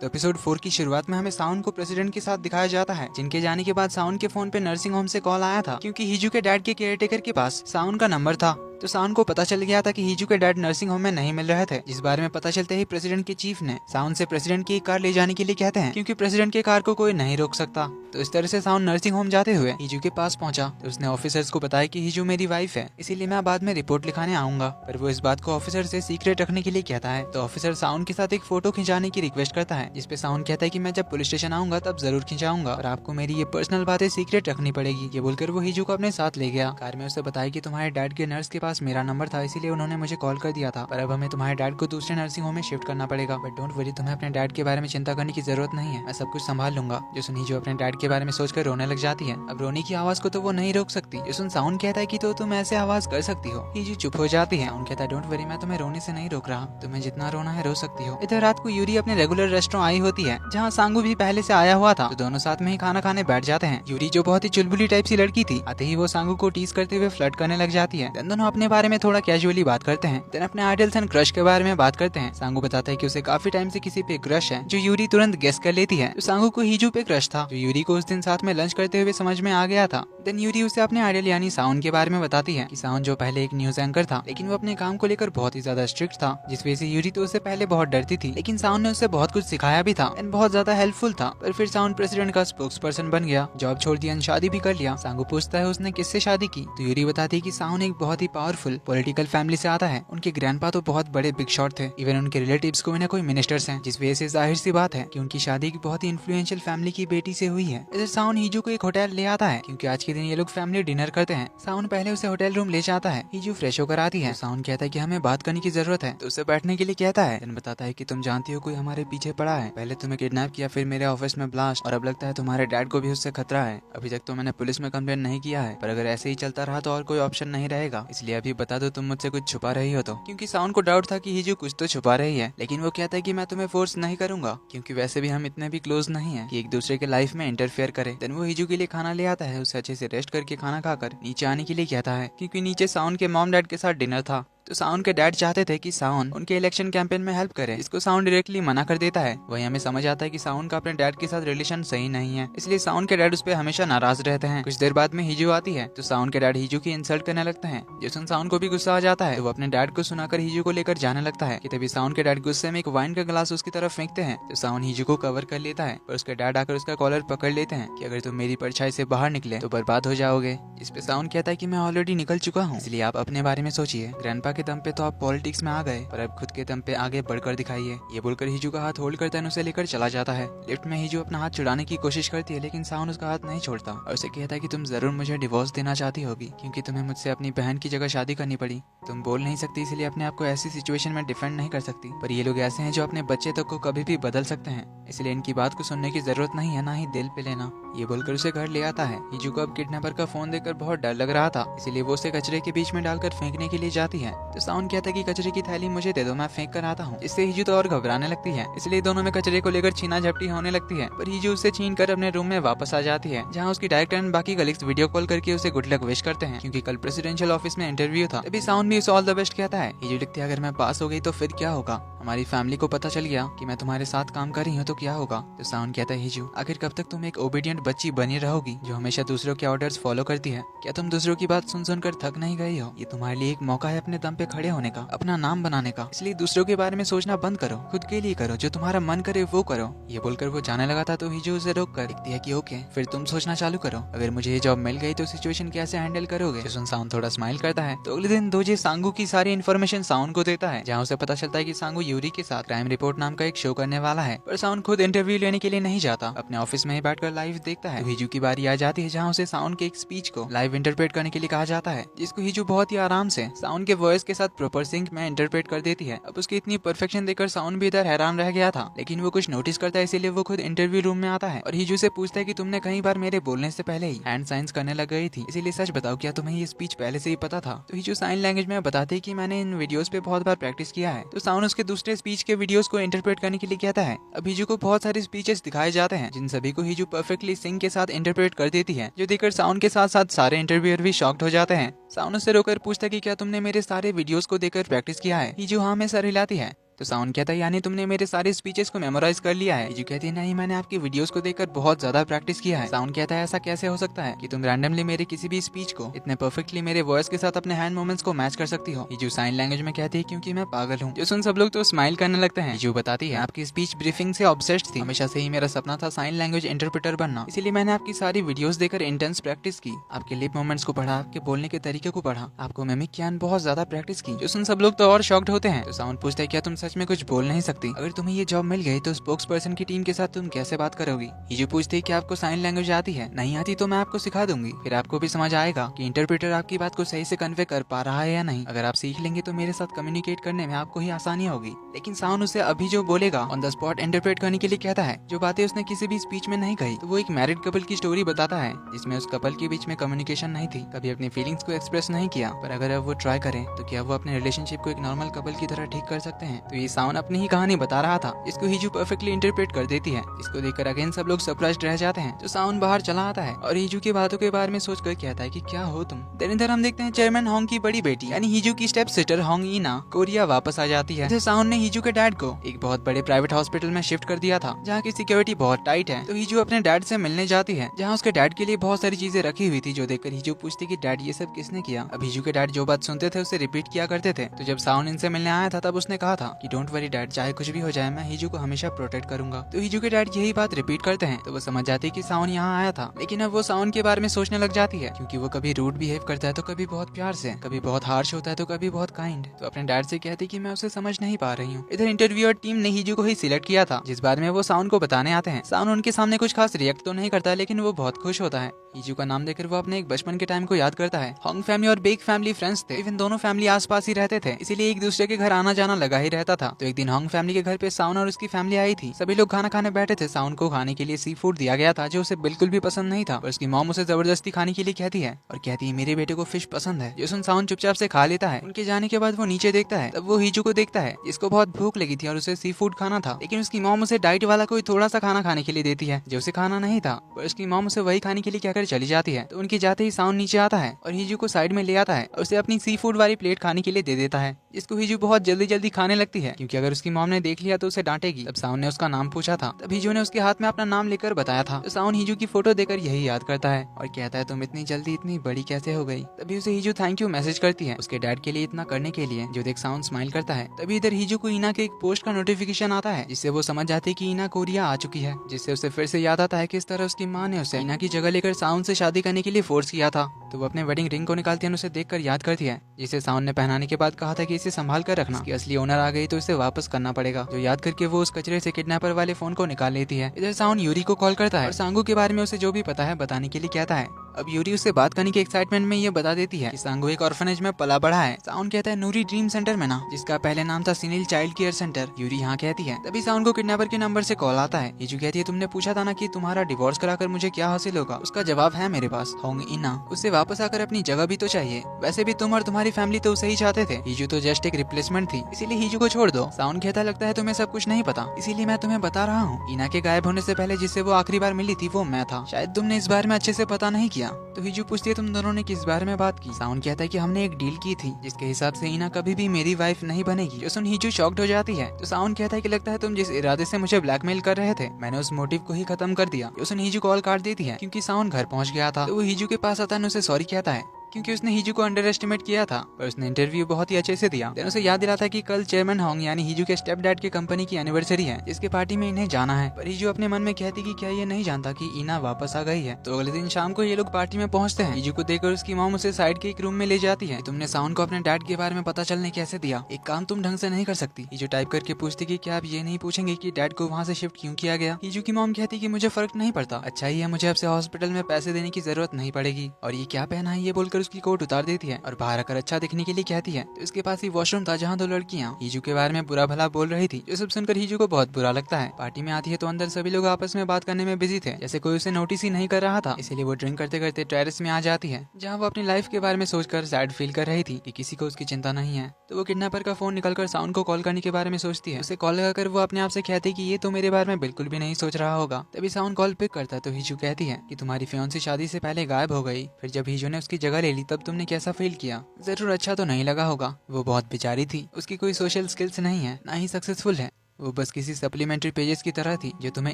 तो एपिसोड 4 की शुरुआत में हमें साउंड को प्रेसिडेंट के साथ दिखाया जाता है, जिनके जाने के बाद साउंड के फोन पे नर्सिंग होम से कॉल आया था क्योंकि हीजू के डैड के केयरटेकर के पास साउंड का नंबर था। तो साउंड को पता चल गया था कि हीजू के डैड नर्सिंग होम में नहीं मिल रहे थे, जिस बारे में पता चलते ही प्रेसिडेंट के चीफ ने साउंड से प्रेसिडेंट की कार ले जाने के लिए कहते हैं क्योंकि प्रेसिडेंट की कार को कोई नहीं रोक सकता। तो इस तरह से साउंड नर्सिंग होम जाते हुए हीजू के पास पहुंचा तो उसने ऑफिसर्स को बताया कि हीजू मेरी वाइफ है, इसीलिए मैं बाद में रिपोर्ट लिखाने आऊंगा, पर वो इस बात को ऑफिसर से सीक्रेट रखने के लिए कहता है। तो ऑफिसर साउंड के साथ एक फोटो खिंचाने की रिक्वेस्ट करता है, जिसपे साउंड कहता है कि मैं जब पुलिस स्टेशन आऊंगा तब जरूर खिंचाऊंगा और आपको मेरी ये पर्सनल बातें सीक्रेट रखनी पड़ेगी। ये बोलकर वो हीजू को अपने साथ ले गया। कार में उसे बताया कि तुम्हारे डैड के नर्स के पास मेरा नंबर था, इसीलिए उन्होंने मुझे कॉल कर दिया था, पर अब हमें तुम्हारे डैड को दूसरे नर्सिंग होम में शिफ्ट करना पड़ेगा। बट डोंट वरी, तुम्हें अपने डैड के बारे में चिंता करने की जरूरत नहीं है, मैं सब कुछ संभाल लूंगा। जो सुन हीजू अपने डैड के बारे में सोचकर रोने लग जाती है। अब रोने की आवाज को तो वो नहीं रोक सकती। जो सुन साउंड कहता है कि तो तुम ऐसे आवाज कर सकती हो। हीजू चुप हो जाती है। उन कहता है डोंट वरी, मैं तुम्हें रोने से नहीं रोक रहा, तुम्हें जितना रोना है रो सकती हो। इधर रात को यूरी अपने रेगुलर रेस्टोरेंट आई होती है जहाँ सांगू भी पहले से आया हुआ था। तो दोनों साथ में ही खाना खाने बैठ जाते हैं। यूरी जो बहुत ही चुलबुली टाइप सी लड़की थी, आते ही वो सांगू को टीज करते हुए फ्लर्ट करने लग जाती है। दोनों अपने बारे में थोड़ा कैजुअली बात करते हैं, देन अपने आइडल्स एंड क्रश के बारे में बात करते हैं। सांगू बताता है कि उसे काफी टाइम से किसी पे क्रश है, जो यूरी तुरंत गेस कर लेती है। तो सांगू को हीजू पे क्रश था, जो यूरी को उस दिन साथ में लंच करते हुए समझ में आ गया था। देन यूरी उसे अपने आइडल यानी साउंड के बारे में बताती है कि साउंड जो पहले एक न्यूज एंकर था, लेकिन वो अपने काम को लेकर बहुत ही ज्यादा स्ट्रिक्ट था, जिस वजह से यूरी तो उससे पहले बहुत डरती थी, लेकिन साउंड ने उसे बहुत कुछ सिखाया भी था एंड बहुत ज्यादा हेल्पफुल था। पर फिर साउंड प्रेसिडेंट का स्पोक्स पर्सन बन गया, जॉब छोड़ दिया, शादी भी कर लिया। सांगू पूछता है उसने किससे शादी की, तो यूरी बताती है कि साउंड एक बहुत ही पावरफुल पॉलिटिकल फैमिली से आता है। उनके ग्रैंडपा तो बहुत बड़े बिग शॉट थे, इवन उनके रिलेटिव्स कोई ना कोई मिनिस्टर्स हैं, जिस वजह से जाहिर सी बात है कि उनकी शादी एक बहुत ही इन्फ्लुएंशियल फैमिली की बेटी से हुई है। इधर साउंड हीजू को एक होटल ले आता है क्योंकि आज के दिन ये लोग फैमिली डिनर करते हैं। साउंड पहले उसे होटल रूम ले जाता है। हीजू फ्रेश होकर आती है। साउंड कहता है कि हमें बात करने की जरूरत है, तो उसे बैठने के लिए कहता है। देन बताता है कि तुम जानती हो कोई हमारे पीछे पड़ा है, पहले तुम्हें किडनैप किया, फिर मेरे ऑफिस में ब्लास्ट, और अब लगता है तुम्हारे डैड को भी उससे खतरा है। अभी तक तो मैंने पुलिस में कंप्लेंट नहीं किया है, पर अगर ऐसे ही चलता रहा तो और कोई ऑप्शन नहीं रहेगा, इसलिए अभी बता दो तुम मुझसे कुछ छुपा रही हो तो। क्योंकि साउंड को डाउट था कि हीजू कुछ तो छुपा रही है, लेकिन वो कहता है कि मैं तुम्हें फोर्स नहीं करूंगा, क्योंकि वैसे भी हम इतने भी क्लोज नहीं है कि एक दूसरे के लाइफ में इंटरफेयर करे। देन वो हीजू के लिए खाना ले आता है, उसे अच्छे से रेस्ट करके खाना खाकर नीचे आने के लिए कहता है, क्योंकि नीचे साउंड के मॉम डैड के साथ डिनर था। तो साउन के डैड चाहते थे कि साउन उनके इलेक्शन कैंपेन में हेल्प करे। इसको साउन डायरेक्टली मना कर देता है। वही हमें समझ आता है कि साउन का अपने डैड के साथ रिलेशन सही नहीं है, इसलिए साउन के डैड उस पर हमेशा नाराज रहते हैं। कुछ देर बाद में हिजू आती है तो साउन के डैड हिजू की इंसल्ट करने लगते हैं। जिसमें साउन को भी गुस्सा आ जाता है तो वो अपने डैड को सुनाकर हिजू को लेकर जाने लगता है कि तभी साउन के डैड गुस्से में एक वाइन का गिलास उसकी तरफ फेंकते हैं तो साउन हिजू को कवर कर लेता है और उसके डैड आकर उसका कॉलर पकड़ लेते हैं कि अगर तुम मेरी परछाई से बाहर निकले तो बर्बाद हो जाओगे। इस पे साउन कहता है कि मैं ऑलरेडी निकल चुका हूँ, इसलिए आप अपने बारे में सोचिए। ग्रैंडपा के दम पे तो आप पॉलिटिक्स में आ गए, पर अब खुद के दम पे आगे बढ़कर दिखाइए। ये बोलकर हिजू का हाथ होल्ड करता है, उसे लेकर चला जाता है। लिफ्ट में हिजू अपना हाथ छुड़ाने की कोशिश करती है, लेकिन साउन उसका हाथ नहीं छोड़ता और उसे कहता है कि तुम जरूर मुझे डिवोर्स देना चाहती होगी, क्योंकि तुम्हें मुझसे अपनी बहन की जगह शादी करनी पड़ी। तुम बोल नहीं सकती, इसलिए अपने आप को ऐसी सिचुएशन में डिफेंड नहीं कर सकती, पर ये लोग ऐसे हैं जो अपने बच्चे तक को कभी भी बदल सकते हैं, इसलिए इनकी बात को सुनने की जरूरत नहीं है, ना ही दिल पे लेना। ये बोलकर उसे घर ले आता है। हिजू को अब किडनैपर का फोन देखकर बहुत डर लग रहा था, इसीलिए वो उसे कचरे के बीच में डालकर फेंकने के लिए जाती है। तो साउन कहता है कि कचरे की थैली मुझे दे दो, मैं फेंक कर आता हूँ। इससे हिजू तो और घबराने लगती है, इसलिए दोनों में कचरे को लेकर छीना झपटी होने लगती है। पर हिजू उसे छीन कर अपने रूम में वापस आ जाती है, जहाँ उसकी डायरेक्टर एंड बाकी कलीग्स वीडियो कॉल करके उसे गुड लक विश करते हैं, क्योंकि कल प्रेसिडेंशियल ऑफिस में इंटरव्यू था। तभी साउन भी उसे ऑल द बेस्ट कहता है। हिजू लिखती है, अगर मैं पास हो गई तो फिर क्या होगा? हमारी फैमिली को पता चल गया कि मैं तुम्हारे साथ काम कर रही हूँ तो क्या होगा? तो साउन कहता है, हिजू आखिर कब तक तुम एक ओबीडियंट बच्ची बनी रहोगी जो हमेशा दूसरों के ऑर्डर्स फॉलो करती है? क्या तुम दूसरों की बात सुन सुनकर थक नहीं गई हो? ये तुम्हारे लिए एक मौका है अपने दम पे खड़े होने का, अपना नाम बनाने का, इसलिए दूसरों के बारे में सोचना बंद करो, खुद के लिए करो, जो तुम्हारा मन करे वो करो। ये बोलकर वो जाने लगा था तो हिजू उसे रोक कर लिखती है कि ओके, फिर तुम सोचना चालू करो, अगर मुझे ये जॉब मिल गई तो सिचुएशन कैसे हैंडल करोगे? जिसमें साउन थोड़ा स्माइल करता है। तो अगले दिन दोजे सांगू की सारी इन्फॉर्मेशन साउन को देता है, जहाँ उसे पता चलता है कि सांगू यूरी के साथ क्राइम रिपोर्ट नाम का एक शो करने वाला है। पर साउन खुद इंटरव्यू लेने के लिए नहीं जाता, अपने ऑफिस में ही बैठकर लाइव देखता है। तो हिजू की बारी आ जाती है, जहाँ उसे साउन के एक स्पीच को लाइव इंटरप्रेट करने के लिए कहा जाता है, जिसको हिजू बहुत ही आराम से साउन के वॉइस के साथ प्रॉपर सिंक में इंटरप्रेट कर देती है। अब उसकी इतनी परफेक्शन देखकर साउन भी इधर हैरान रह गया था, लेकिन वो कुछ नोटिस करता है, इसीलिए वो खुद इंटरव्यू रूम में आता है और हिजू से पूछता है कि तुमने कई बार मेरे बोलने से पहले ही हैंड साइंस करने लग गई थी, इसीलिए सच बताओ, क्या तुम्हें ये स्पीच पहले से ही पता था? तो हिजू साइन लैंग्वेज में बताते हैं कि मैंने इन वीडियोस पे बहुत बार प्रैक्टिस किया है। तो साउन उसके दूसरे स्पीच के वीडियोस को इंटरप्रेट करने के लिए कहता है। अब हिजू को बहुत सारे स्पीचेस दिखाए जाते हैं, जिन सभी को हिजू परफेक्टली सिंग के साथ इंटरप्रेट कर देती है, जो देखकर साउन के साथ साथ सारे इंटरव्यूअर भी शॉक्ड हो जाते हैं। साउन उससे रोकर पूछता है कि क्या तुमने मेरे सारे वीडियोस को देखकर प्रैक्टिस किया है? हिजू हाँ में सर हिलाती है। तो साउन कहता है, यानी तुमने मेरे सारे स्पीचेस को मेमोराइज कर लिया है? हिजू कहती है, नहीं, मैंने आपकी वीडियोस को देखकर बहुत ज्यादा प्रैक्टिस किया है। साउन कहता है, ऐसा कैसे हो सकता है कि तुम रैंडमली मेरे किसी भी स्पीच को इतने परफेक्टली मेरे वॉइस के साथ अपने हैंड मूवमेंट्स को मैच कर सकती हो? हिजू साइन लैंग्वेज में कहती है, क्योंकि मैं पागल हूँ। जो सुन सब लोग तो स्माइल करने लगते हैं। हिजू बताती है, आपकी स्पीच ब्रीफिंग से ऑब्सेस्ड थी, हमेशा से ही मेरा सपना था साइन लैंग्वेज इंटरप्रेटर बनना, इसीलिए मैंने आपकी सारी वीडियोस देखकर इंटेंस प्रैक्टिस की, आपके लिप मूवमेंट्स को पढ़ा, आपके बोलने के तरीके को पढ़ा, आपको मिमिक किया, बहुत ज्यादा प्रैक्टिस की। जो सुन सब लोग तो और शॉक्ड होते हैं। तो साउन पूछता है, क्या तुम सच में कुछ बोल नहीं सकती? अगर तुम्हें ये जॉब मिल गई तो स्पोक्स पर्सन की टीम के साथ तुम कैसे बात करोगी? हिजू पूछती है कि आपको साइन लैंग्वेज आती है? नहीं आती तो मैं आपको सिखा दूंगी, फिर आपको भी समझ आएगा कि इंटरप्रेटर आपकी बात को सही से कन्वे कर पा रहा है या नहीं। अगर आप सीख लेंगे तो मेरे साथ कम्युनिकेट करने में आपको ही आसानी होगी। लेकिन साउन उसे अभी जो बोलेगा ऑन द स्पॉट इंटरप्रेट करने के लिए कहता है, जो बातें उसने किसी भी स्पीच में नहीं कही। तो वो एक मैरिड कपल की स्टोरी बताता है, जिसमें उस कपल के बीच में कम्युनिकेशन नहीं थी, कभी अपनी फीलिंग्स को एक्सप्रेस नहीं किया, पर अगर अब वो ट्राई करें तो क्या वो अपने रिलेशनशिप को एक नॉर्मल कपल की तरह ठीक कर सकते हैं? तो ये साउन अपनी ही कहानी बता रहा था, जिसको हिजू परफेक्टली इंटरप्रेट कर देती है। इसको देखकर अगेन सब लोग सरप्राइज्ड रह जाते हैं। तो साउन बाहर चला आता है और हिजू की बातों के बारे में सोचकर कहता है कि क्या हो तुम। देन इधर हम देखते हैं चेयरमैन होंग की बड़ी बेटी यानी हिजू की स्टेप सिस्टर होंग ईना कोरिया वापस आ जाती है। साउन ने हिजू के डैड को एक बहुत बड़े प्राइवेट हॉस्पिटल में शिफ्ट कर दिया था, जहाँ की सिक्योरिटी बहुत टाइट है। तो हिजू अपने डैड से मिलने जाती है, जहाँ उसके डैड के लिए बहुत सारी चीजें रखी हुई थी, जो देखकर हिजू पूछती कि डैड ये सब किसने किया? अब हिजू के डैड जो बात सुनते थे उसे रिपीट किया करते थे। तो जब साउन इनसे मिलने आया था तब उसने कहा था कि डोंट वरी डैड, चाहे कुछ भी हो जाए मैं हिजू को हमेशा प्रोटेक्ट करूंगा। तो हिजू के डैड यही बात रिपीट करते हैं, तो वो समझ जाती है कि साउन यहाँ आया था। लेकिन अब वो साउन के बारे में सोचने लग जाती है, क्योंकि वो कभी रूड बिहेव करता है तो कभी बहुत प्यार से, कभी बहुत हार्श होता है तो कभी बहुत काइंड। तो अपने डैड से कहती कि मैं उसे समझ नहीं पा रही हूँ। इधर इंटरव्यूअर टीम ने हिजू को ही सिलेक्ट किया था, जिस बारे में वो साउन को बताने आते हैं। साउन उनके सामने कुछ खास रिएक्ट तो नहीं करता, लेकिन वो बहुत खुश होता है। हिजू का नाम देकर वो अपने एक बचपन के टाइम को याद करता है। होंग फैमिली और बेक फैमिली फ्रेंड्स थे, इवन दोनों फैमिली आसपास ही रहते थे, इसीलिए एक दूसरे के घर आना जाना लगा ही रहता था। तो एक दिन होंग फैमिली के घर पे साउन और उसकी फैमिली आई थी। सभी लोग खाना खाने बैठे थे। साउन को खाने के लिए सी फूड दिया गया था, जो उसे बिल्कुल भी पसंद नहीं था, पर उसकी मॉम उसे जबरदस्ती खाने के लिए कहती है और कहती है मेरे बेटे को फिश पसंद है। जो सुन साउन चुपचाप से खा लेता है। उनके जाने के बाद वो नीचे देखता है, तब वो हिजू को देखता है, जिसको बहुत भूख लगी थी और उसे सी फूड खाना था। लेकिन उसकी मॉम उसे डाइट वाला कोई थोड़ा सा खाना खाने के लिए देती है, जो उसे खाना नहीं था, पर उसकी मॉम उसे वही खाने के लिए कहकर लेकर चली जाती है। तो उनके जाते ही साउन नीचे आता है और हीजू को साइड में ले आता है और उसे अपनी सी फूड वाली प्लेट खाने के लिए दे देता है, जिसको हीजू बहुत जल्दी जल्दी खाने लगती है क्योंकि अगर उसकी मॉम ने देख लिया तो उसे डांटेगी। तब साउन ने उसका नाम पूछा था, तब हीजू ने उसके हाथ में अपना नाम लेकर बताया था। तो साउन हीजू की फोटो देकर यही याद करता है और कहता है तुम इतनी जल्दी इतनी बड़ी कैसे हो गई। तभी उसे हीजू थैंक यू मैसेज करती है उसके डैड के लिए इतना करने के लिए, जो देख साउन स्माइल करता है। तभी इधर हीजू को ईना के एक पोस्ट का नोटिफिकेशन आता है जिससे वो समझ जाती है कि ईना कोरिया आ चुकी है, जिससे उसे फिर से याद आता है किस तरह उसकी माँ ने उसे ईना की जगह लेकर साउन से शादी करने के लिए फोर्स किया था। तो वो अपने वेडिंग रिंग को निकालती है, उसे देखकर याद करती है, जिसे साउन ने पहनाने के बाद कहा था कि इसे संभाल कर रखना, इसकी असली ओनर आ गई तो इसे वापस करना पड़ेगा। जो याद करके वो उस कचरे से किडनैपर वाले फोन को निकाल लेती है। इधर साउन यूरी को कॉल करता है और सांगू के बारे में उसे जो भी पता है बताने के लिए कहता है। अब यूरी उससे बात करने के एक्साइटमेंट में ये बता देती है कि सांगू एक ऑर्फनेज में पला बढ़ा है। साउन कहता है नूरी ड्रीम सेंटर में ना, जिसका पहले नाम था सिनिल चाइल्ड केयर सेंटर। यूरी यहाँ कहती है। तभी साउन को किडनैपर के नंबर से कॉल आता है। हीजू कहती है तुमने पूछा था ना कि तुम्हारा डिवोर्स कराकर मुझे क्या हासिल होगा, उसका जवाब है मेरे पास, होंग ईना। उससे वापस आकर अपनी जगह भी तो चाहिए, वैसे भी तुम और तुम्हारी फैमिली तो उसे ही चाहते थे, हीजू तो जस्ट एक रिप्लेसमेंट थी, इसीलिए हीजू को छोड़ दो। साउन कहता लगता है तुम्हें सब कुछ नहीं पता, इसीलिए मैं तुम्हें बता रहा हूँ। ईना के गायब होने से पहले जिससे वो आखिरी बार मिली थी वो मैं था, शायद तुमने इस बारे में अच्छे से पता नहीं किया। तो हीजू पूछती है तुम दोनों ने किस बारे में बात की। साउन कहता है कि हमने एक डील की थी जिसके हिसाब से ईना कभी भी मेरी वाइफ नहीं बनेगी। जो सुन हीजू शॉक्ड हो जाती है। तो साउन कहता है कि लगता है तुम जिस इरादे से मुझे ब्लैकमेल कर रहे थे मैंने उस मोटिव को ही खत्म कर दिया। जो सुन हीजू कॉल काट देती है क्योंकि साउन घर पहुंच गया था। तो वो हीजू के पास आता है, उसे सॉरी कहता है क्योंकि उसने हीजू को अंडर एस्टिमेट किया था, पर उसने इंटरव्यू बहुत ही अच्छे से दिया। देन उसे याद दिलाता है कि कल चेयरमैन होंग यानी हीजू के स्टेप डैड की कंपनी की एनिवर्सरी है, जिसके पार्टी में इन्हें जाना है। पर हीजू अपने मन में कहती कि क्या ये नहीं जानता कि ईना वापस आ गई है। तो अगले दिन शाम को ये लोग पार्टी में पहुंचते हैं। हीजू को देखकर उसकी मॉम उसे साइड के एक रूम में ले जाती है। तुमने साउन को अपने डैड के बारे में पता चलने कैसे दिया, एक काम तुम ढंग से नहीं कर सकती। हीजू टाइप करके पूछती कि क्या आप ये नहीं पूछेंगे कि डैड को वहाँ से शिफ्ट क्यों किया गया। हीजू की मॉम कहती कि मुझे फर्क नहीं पड़ता, अच्छा ही है, मुझे आपसे हॉस्पिटल में पैसे देने की जरूरत नहीं पड़ेगी। और ये क्या पहना है, ये बोलकर उसकी कोट उतार देती है और बाहर आकर अच्छा दिखने के लिए कहती है। तो इसके पास ही वॉशरूम था जहाँ दो लड़कियाँ हीजू के बारे में बुरा भला बोल रही थी। जो सब सुनकर हीजू को बहुत बुरा लगता है। पार्टी में आती है तो अंदर सभी लोग आपस में बात करने में बिजी थे, जैसे कोई उसे नोटिस ही नहीं कर रहा था। इसीलिए वो ड्रिंक करते करते टेरेस में आ जाती है, जहाँ वो अपनी लाइफ के बारे में सोचकर सैड फील कर रही थी कि किसी को उसकी चिंता नहीं है। तो वो किडनैपर का फोन निकलकर साउंड को कॉल करने के बारे में सोचती है। उसे कॉल लगाकर वो अपने आप से कहती है कि ये तो मेरे बारे में बिल्कुल भी नहीं सोच रहा होगा। तभी साउंड कॉल पिक करता है तो हीजू कहती है कि तुम्हारी फियांसी शादी से पहले गायब हो गई, फिर जब हीजू ने उसकी जगह ले ली तब तुमने कैसा फील किया। जरूर अच्छा तो नहीं लगा होगा, वो बहुत बेचारी थी, उसकी कोई सोशल स्किल्स नहीं है, ना ही सक्सेसफुल है, वो बस किसी सप्लीमेंट्री पेजेस की तरह थी जो तुम्हें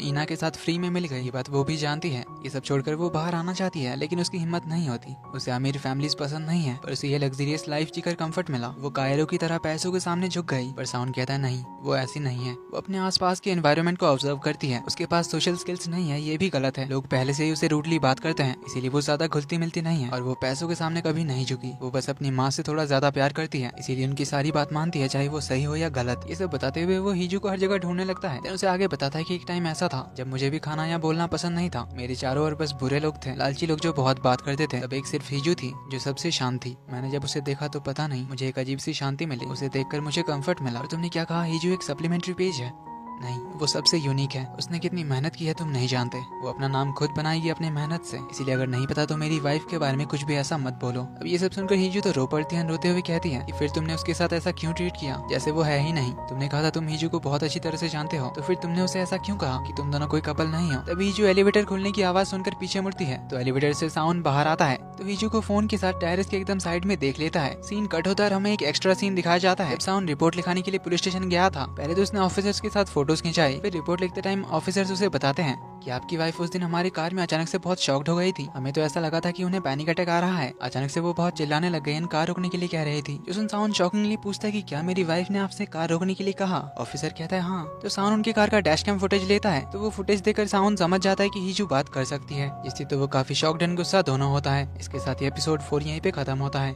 ईना के साथ फ्री में मिल गई। ये बात वो भी जानती है। ये सब छोड़कर वो बाहर आना चाहती है, लेकिन उसकी हिम्मत नहीं होती। उसे अमीर फैमिलीज पसंद नहीं है, पर उसे ये लग्जरियस लाइफ जीकर कंफर्ट मिला। वो कायरो की तरह पैसों के सामने झुक गई। पर साउंड कहता है नहीं, वो ऐसी नहीं है। वो अपने आसपास के एनवायरनमेंट को ऑब्जर्व करती है। उसके पास सोशल स्किल्स नहीं है, ये भी गलत है। लोग पहले से ही उसे रूडली बात करते हैं, इसीलिए वो ज्यादा घुलती मिलती नहीं है। और वो पैसों के सामने कभी नहीं झुकी। वो बस अपनी माँ से थोड़ा ज्यादा प्यार करती है, इसीलिए उनकी सारी बात मानती है, चाहे वो सही हो या गलत। ये सब बताते हुए वो हीजू को हर जगह ढूंढने लगता है। उसे आगे बताता है कि एक टाइम ऐसा था जब मुझे भी खाना या बोलना पसंद नहीं था। मेरे चारों ओर बस बुरे लोग थे, लालची लोग जो बहुत बात करते थे। अब एक सिर्फ हीजू थी जो सबसे शांत थी। मैंने जब उसे देखा तो पता नहीं मुझे एक अजीब सी शांति मिली। उसे देखकर मुझे कंफर्ट मिला। और तुमने क्या कहा, हीजू एक सप्लीमेंट्री पेज है? नहीं, वो सबसे यूनिक है। उसने कितनी मेहनत की है तुम नहीं जानते। वो अपना नाम खुद बनाएगी अपनी मेहनत से, इसीलिए अगर नहीं पता तो मेरी वाइफ के बारे में कुछ भी ऐसा मत बोलो। अब ये सब सुनकर हीजू तो रो पड़ती है, रोते हुए कहती है कि फिर तुमने उसके साथ ऐसा क्यों ट्रीट किया, जैसे वो है ही नहीं। तुमने कहा था तुम हीजू को बहुत अच्छी तरह से जानते हो, तो फिर तुमने उसे ऐसा क्यों कहा कि तुम दोनों कोई कपल नहीं हो। तब हीजू एलिवेटर खुलने की आवाज सुनकर पीछे मुड़ती है तो एलिवेटर से साउंड बाहर आता है। तो हीजू को फोन के साथ टेरेस के एकदम साइड में देख लेता है। सीन कट होता है, हमें एक एक्स्ट्रा सीन दिखाया जाता है। साउंड रिपोर्ट लिखाने के लिए पुलिस स्टेशन गया था। पहले तो उसने ऑफिसर्स के साथ फोटोज खिंचाई, फिर रिपोर्ट लिखते टाइम ऑफिसर्स उसे बताते हैं कि आपकी वाइफ उस दिन हमारी कार में अचानक से बहुत शॉक्ड हो गई थी। हमें तो ऐसा लगा था कि उन्हें पैनिक अटैक आ रहा है। अचानक से वो बहुत चिल्लाने लग गई, कार रोकने के लिए कह रही थी। जो साउंड शॉकिंगली पूछता है कि क्या मेरी वाइफ ने आपसे कार रोकने के लिए कहा। ऑफिसर कहता है हाँ। तो साउंड उनकी कार का डैश कैम फुटेज लेता है। तो वो फुटेज देखकर साउंड समझ जाता है कि हीजू बात कर सकती है, जिससे तो वो काफी शॉक्ड एंड गुस्सा दोनों होता है। इसके साथ ही एपिसोड 4 यहीं पे खत्म होता है।